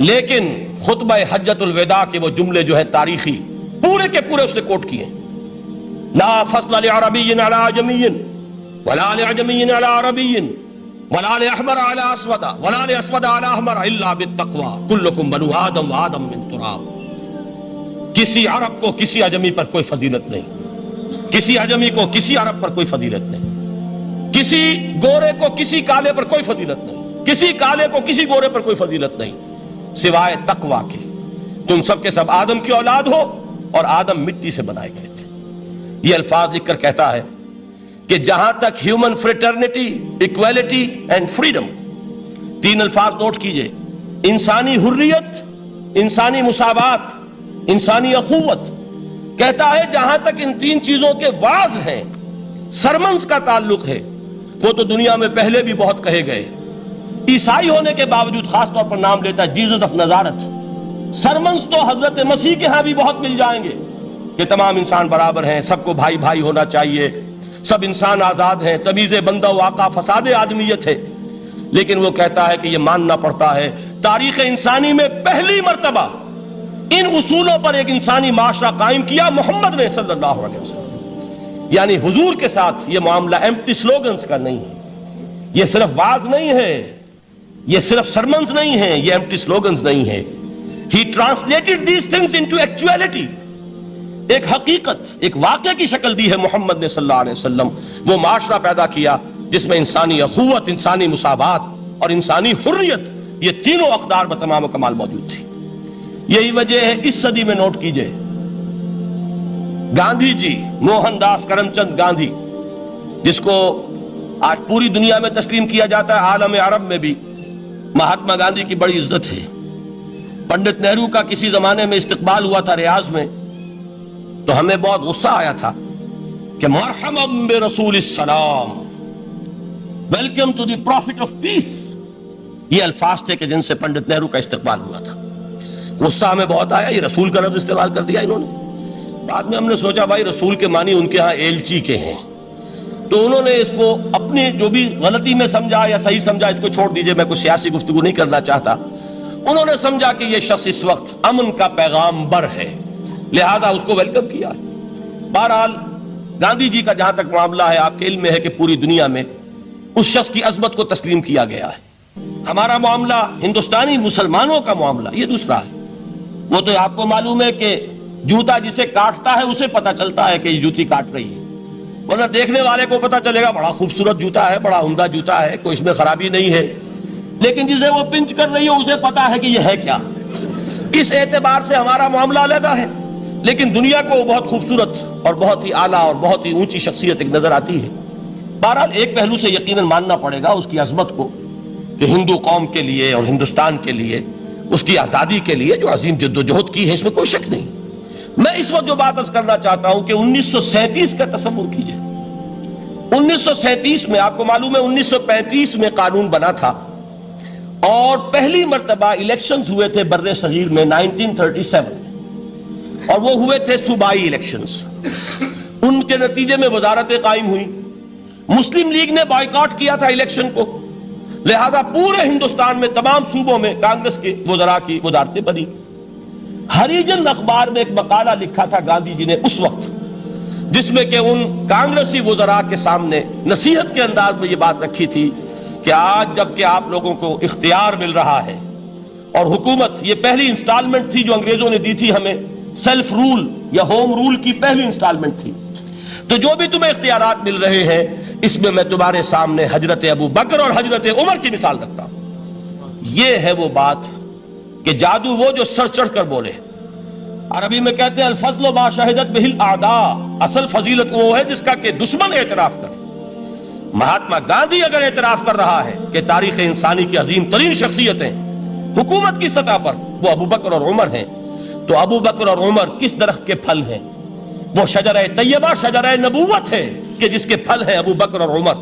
A: لیکن خطبہ حجۃ الوداع کے وہ جملے جو ہے تاریخی، پورے کے پورے اس نے کوٹ کیے، لا فصل لعربی علی عجمی ولا لعجمی علی عربی ولا لأحمر علی اسود ولا لأسود علی احمر الا بالتقوی کلکم بنو آدم وآدم من تراب۔ کسی عرب کو کسی عجمی پر کوئی فضیلت نہیں، کسی عجمی کو کسی عرب پر کوئی فضیلت نہیں، کسی گورے کو کسی کالے پر کوئی فضیلت نہیں، کسی کالے کو کسی گورے پر کوئی فضیلت نہیں سوائے تقوی کے۔ تم سب کے سب آدم کی اولاد ہو اور آدم مٹی سے بنائے گئے تھے۔ یہ الفاظ لکھ کر کہتا ہے کہ جہاں تک human fraternity, equality and freedom, 3 الفاظ نوٹ کیجئے، انسانی حریت، انسانی مساوات، انسانی اخوت، کہتا ہے جہاں تک ان 3 چیزوں کے واز ہیں، سرمنز کا تعلق ہے، وہ تو دنیا میں پہلے بھی بہت کہے گئے۔ عیسائی ہونے کے باوجود خاص طور پر نام لیتا ہے جیسس آف نزارت۔ سرمنز تو حضرت مسیح کے ہاں بھی بہت مل جائیں گے کہ تمام انسان برابر ہیں، سب کو بھائی بھائی ہونا چاہیے، سب انسان آزاد ہیں، تمیز بندہ و آقا فساد آدمیت ہے۔ لیکن وہ کہتا ہے کہ یہ ماننا پڑتا ہے تاریخ انسانی میں پہلی مرتبہ ان اصولوں پر ایک انسانی معاشرہ قائم کیا محمد نے صلی اللہ علیہ وسلم۔ یعنی حضور کے ساتھ یہ معاملہ ایمپٹی سلوگنز کا نہیں ہے، یہ صرف واز نہیں ہے، یہ صرف سرمنز نہیں ہیں، یہ ایمپٹی سلوگنز نہیں ہے۔ He translated these things into actuality۔ ایک حقیقت، ایک واقعے کی شکل دی ہے محمد نے صلی اللہ علیہ وسلم۔ وہ معاشرہ پیدا کیا جس میں انسانی اخوت، انسانی مساوات اور انسانی حریت، یہ تینوں اقدار بتمام و کمال موجود تھی۔ یہی وجہ ہے اس صدی میں نوٹ کیجئے، گاندھی جی، موہن داس کرم چند گاندھی، جس کو آج پوری دنیا میں تسلیم کیا جاتا ہے، عالم عرب میں بھی مہاتما گاندھی کی بڑی عزت ہے۔ پنڈت نہرو کا کسی زمانے میں استقبال ہوا تھا ریاض میں، تو ہمیں بہت غصہ آیا تھا کہ مرحبا برسول السلام، welcome to the prophet of peace, یہ الفاظ تھے کہ جن سے پنڈت نہرو کا استقبال ہوا تھا۔ غصہ ہمیں بہت آیا، یہ رسول کا لفظ استعمال کر دیا انہوں نے۔ بعد میں ہم نے سوچا بھائی رسول کے معنی ان کے ہاں ایلچی کے ہیں، تو انہوں نے اس کو اپنی جو بھی غلطی میں سمجھا یا صحیح سمجھا، اس کو چھوڑ دیجئے، میں کوئی سیاسی گفتگو نہیں کرنا چاہتا۔ انہوں نے سمجھا کہ یہ شخص اس وقت امن کا پیغام بر ہے، لہذا اس کو ویلکم کیا۔ بہرحال گاندھی جی کا جہاں تک معاملہ ہے، آپ کے علم میں ہے کہ پوری دنیا میں اس شخص کی عظمت کو تسلیم کیا گیا ہے۔ ہمارا معاملہ، ہندوستانی مسلمانوں کا معاملہ، یہ دوسرا ہے۔ وہ تو آپ کو معلوم ہے کہ جوتا جسے کاٹتا ہے اسے پتا چلتا ہے کہ یہ جوتی کاٹ رہی ہے، ورنہ دیکھنے والے کو پتا چلے گا بڑا خوبصورت جوتا ہے، بڑا عمدہ جوتا ہے، کوئی اس میں خرابی نہیں ہے، لیکن جسے وہ پنچ کر رہی ہے اسے پتا ہے کہ یہ ہے کیا۔ اس اعتبار سے ہمارا معاملہ علیحدہ ہے، لیکن دنیا کو بہت خوبصورت اور بہت ہی اعلیٰ اور بہت ہی اونچی شخصیت ایک نظر آتی ہے۔ بہرحال ایک پہلو سے یقیناً ماننا پڑے گا اس کی عظمت کو، کہ ہندو قوم کے لیے اور ہندوستان کے لیے، اس کی آزادی کے لیے جو عظیم جد و جہد کی ہے، اس میں کوئی شک نہیں۔ میں اس وقت جو بات عرض کرنا چاہتا ہوں کہ 1937 کا تصور کیجئے۔ 1937 میں آپ کو معلوم ہے 1935 میں قانون بنا تھا، اور پہلی مرتبہ الیکشنز ہوئے تھے بر صغیر میں 1937، اور وہ ہوئے تھے صوبائی الیکشنز۔ ان کے نتیجے میں وزارتیں قائم ہوئیں، مسلم لیگ نے بائیکاٹ کیا تھا الیکشن کو، لہذا پورے ہندوستان میں تمام صوبوں میں کانگریس کے وزراء کی وزارتیں بنی۔ ہریجن اخبار میں ایک مقالہ لکھا تھا گاندھی جی نے اس وقت، جس میں کہ ان کانگریسی وزراء کے سامنے نصیحت کے انداز میں یہ بات رکھی تھی کہ آج جب کہ آپ لوگوں کو اختیار مل رہا ہے اور حکومت، یہ پہلی انسٹالمنٹ تھی جو انگریزوں نے دی تھی ہمیں، سیلف رول یا ہوم رول کی پہلی انسٹالمنٹ تھی، تو جو بھی تمہیں اختیارات مل رہے ہیں اس میں میں تمہارے سامنے حضرت ابو بکر اور حضرت عمر کی مثال رکھتا ہوں۔ یہ ہے وہ بات کہ جادو وہ جو سر چڑھ کر بولے۔ عربی میں کہتے ہیں الفضل ما شہدت بہ الاعداء، اصل فضیلت وہ ہے جس کا کہ دشمن اعتراف کرے۔ مہاتما گاندھی اگر اعتراف کر رہا ہے کہ تاریخ انسانی کی عظیم ترین شخصیتیں حکومت کی سطح پر وہ ابو بکر اور عمر ہیں، تو ابو بکر اور عمر کس درخت کے پھل ہیں؟ وہ شجرہ طیبہ، شجرہ نبوت ہے کہ جس کے پھل ہیں ابو بکر اور عمر،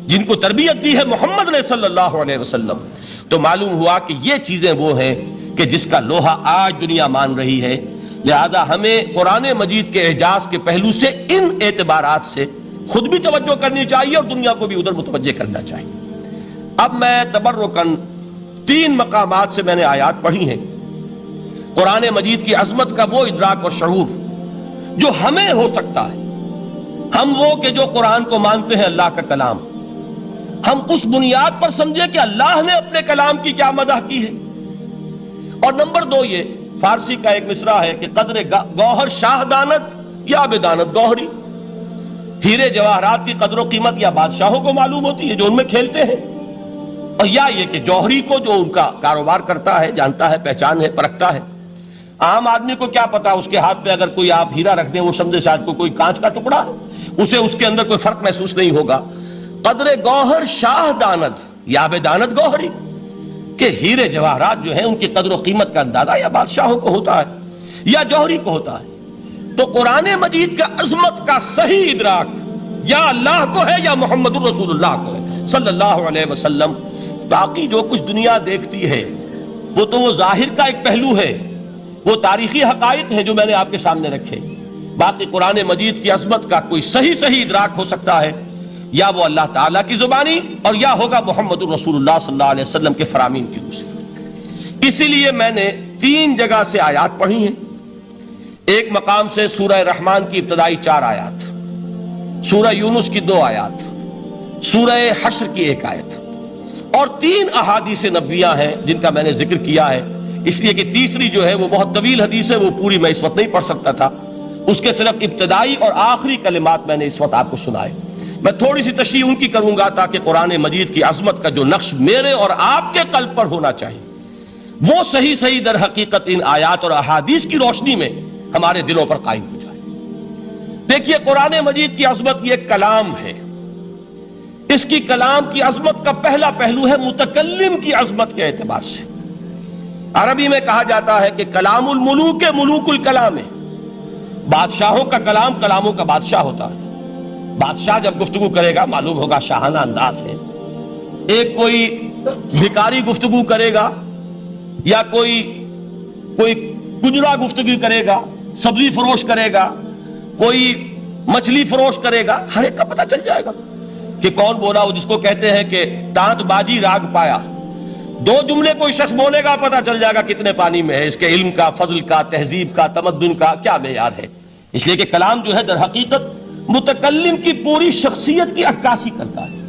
A: جن کو تربیت دی ہے محمد صلی اللہ علیہ وسلم۔ تو معلوم ہوا کہ یہ چیزیں وہ ہیں کہ جس کا لوہا آج دنیا مان رہی ہے، لہذا ہمیں قرآن مجید کے اعجاز کے پہلو سے ان اعتبارات سے خود بھی توجہ کرنی چاہیے اور دنیا کو بھی ادھر متوجہ کرنا چاہیے۔ اب میں تبرکاً 3 مقامات سے میں نے آیات پڑھی ہیں، قرآن مجید کی عظمت کا وہ ادراک اور شعور جو ہمیں ہو سکتا ہے، ہم وہ کہ جو قرآن کو مانتے ہیں اللہ کا کلام، ہم اس بنیاد پر سمجھیں کہ اللہ نے اپنے کلام کی کیا مدح کی ہے۔ اور نمبر 2 یہ فارسی کا ایک مصرع ہے کہ قدر گوہر شاہ دانت یا بدانت گوہری، ہیرے جواہرات کی قدر و قیمت یا بادشاہوں کو معلوم ہوتی ہے جو ان میں کھیلتے ہیں، اور یا یہ کہ جوہری کو جو ان کا کاروبار کرتا ہے، جانتا ہے، پہچان ہے، پرکھتا ہے۔ عام آدمی کو کیا پتا، اس کے ہاتھ پہ اگر کوئی آپ ہیرا رکھ دیں وہ سمجھے شاید کوئی کانچ کا ٹکڑا، اسے اس کے اندر کوئی فرق محسوس نہیں ہوگا۔ قدر گوہر شاہ دانت یا بدانت گوہری، کہ ہیرے جواہرات جو ہیں ان کی قدر و قیمت کا اندازہ یا بادشاہوں کو ہوتا ہے یا جوہری کو ہوتا ہے۔ تو قرآن مجید کا عظمت کا صحیح ادراک یا اللہ کو ہے یا محمد الرسول اللہ کو ہے صلی اللہ علیہ وسلم۔ باقی جو کچھ دنیا دیکھتی ہے وہ تو وہ ظاہر کا ایک پہلو ہے، وہ تاریخی حقائق ہیں جو میں نے آپ کے سامنے رکھے۔ باقی قرآن مجید کی عظمت کا کوئی صحیح ادراک ہو سکتا ہے یا وہ اللہ تعالیٰ کی زبانی اور یا ہوگا محمد الرسول اللہ صلی اللہ علیہ وسلم کے فرامین کی روح سے۔ اسی لیے میں نے 3 جگہ سے آیات پڑھی ہیں۔ ایک مقام سے سورہ رحمان کی ابتدائی 4 آیات، سورہ یونس کی 2 آیات، سورہ حشر کی 1 آیت، اور 3 احادیث نبویہ ہیں جن کا میں نے ذکر کیا ہے، اس لیے کہ تیسری جو ہے وہ بہت طویل حدیث ہے، وہ پوری میں اس وقت نہیں پڑھ سکتا تھا، اس کے صرف ابتدائی اور آخری کلمات میں نے اس وقت آپ کو سنائے۔ میں تھوڑی سی تشریح ان کی کروں گا تاکہ قرآن مجید کی عظمت کا جو نقش میرے اور آپ کے قلب پر ہونا چاہیے وہ صحیح در حقیقت ان آیات اور احادیث کی روشنی میں ہمارے دلوں پر قائم ہو جائے۔ دیکھیے قرآن مجید کی عظمت یہ کلام ہے، اس کی کلام کی عظمت کا پہلا پہلو ہے متکلم کی عظمت کے اعتبار سے۔ عربی میں کہا جاتا ہے کہ کلام الملوک ملوک الکلام ہے، بادشاہوں کا کلام کلاموں کا بادشاہ ہوتا ہے۔ بادشاہ جب گفتگو کرے گا معلوم ہوگا شاہانہ انداز ہے، ایک کوئی بھکاری گفتگو کرے گا یا کوئی کجرا گفتگو کرے گا، سبزی فروش کرے گا، کوئی مچھلی فروش کرے گا، ہر ایک کا پتہ چل جائے گا کہ کون بولا، وہ جس کو کہتے ہیں کہ تانت بازی راگ پایا۔ 2 جملے کوئی شخص بولے گا پتہ چل جائے گا کتنے پانی میں ہے، اس کے علم کا، فضل کا، تہذیب کا، تمدن کا کیا معیار ہے۔ اس لیے کہ کلام جو ہے در حقیقت متکلم کی پوری شخصیت کی عکاسی کرتا ہے۔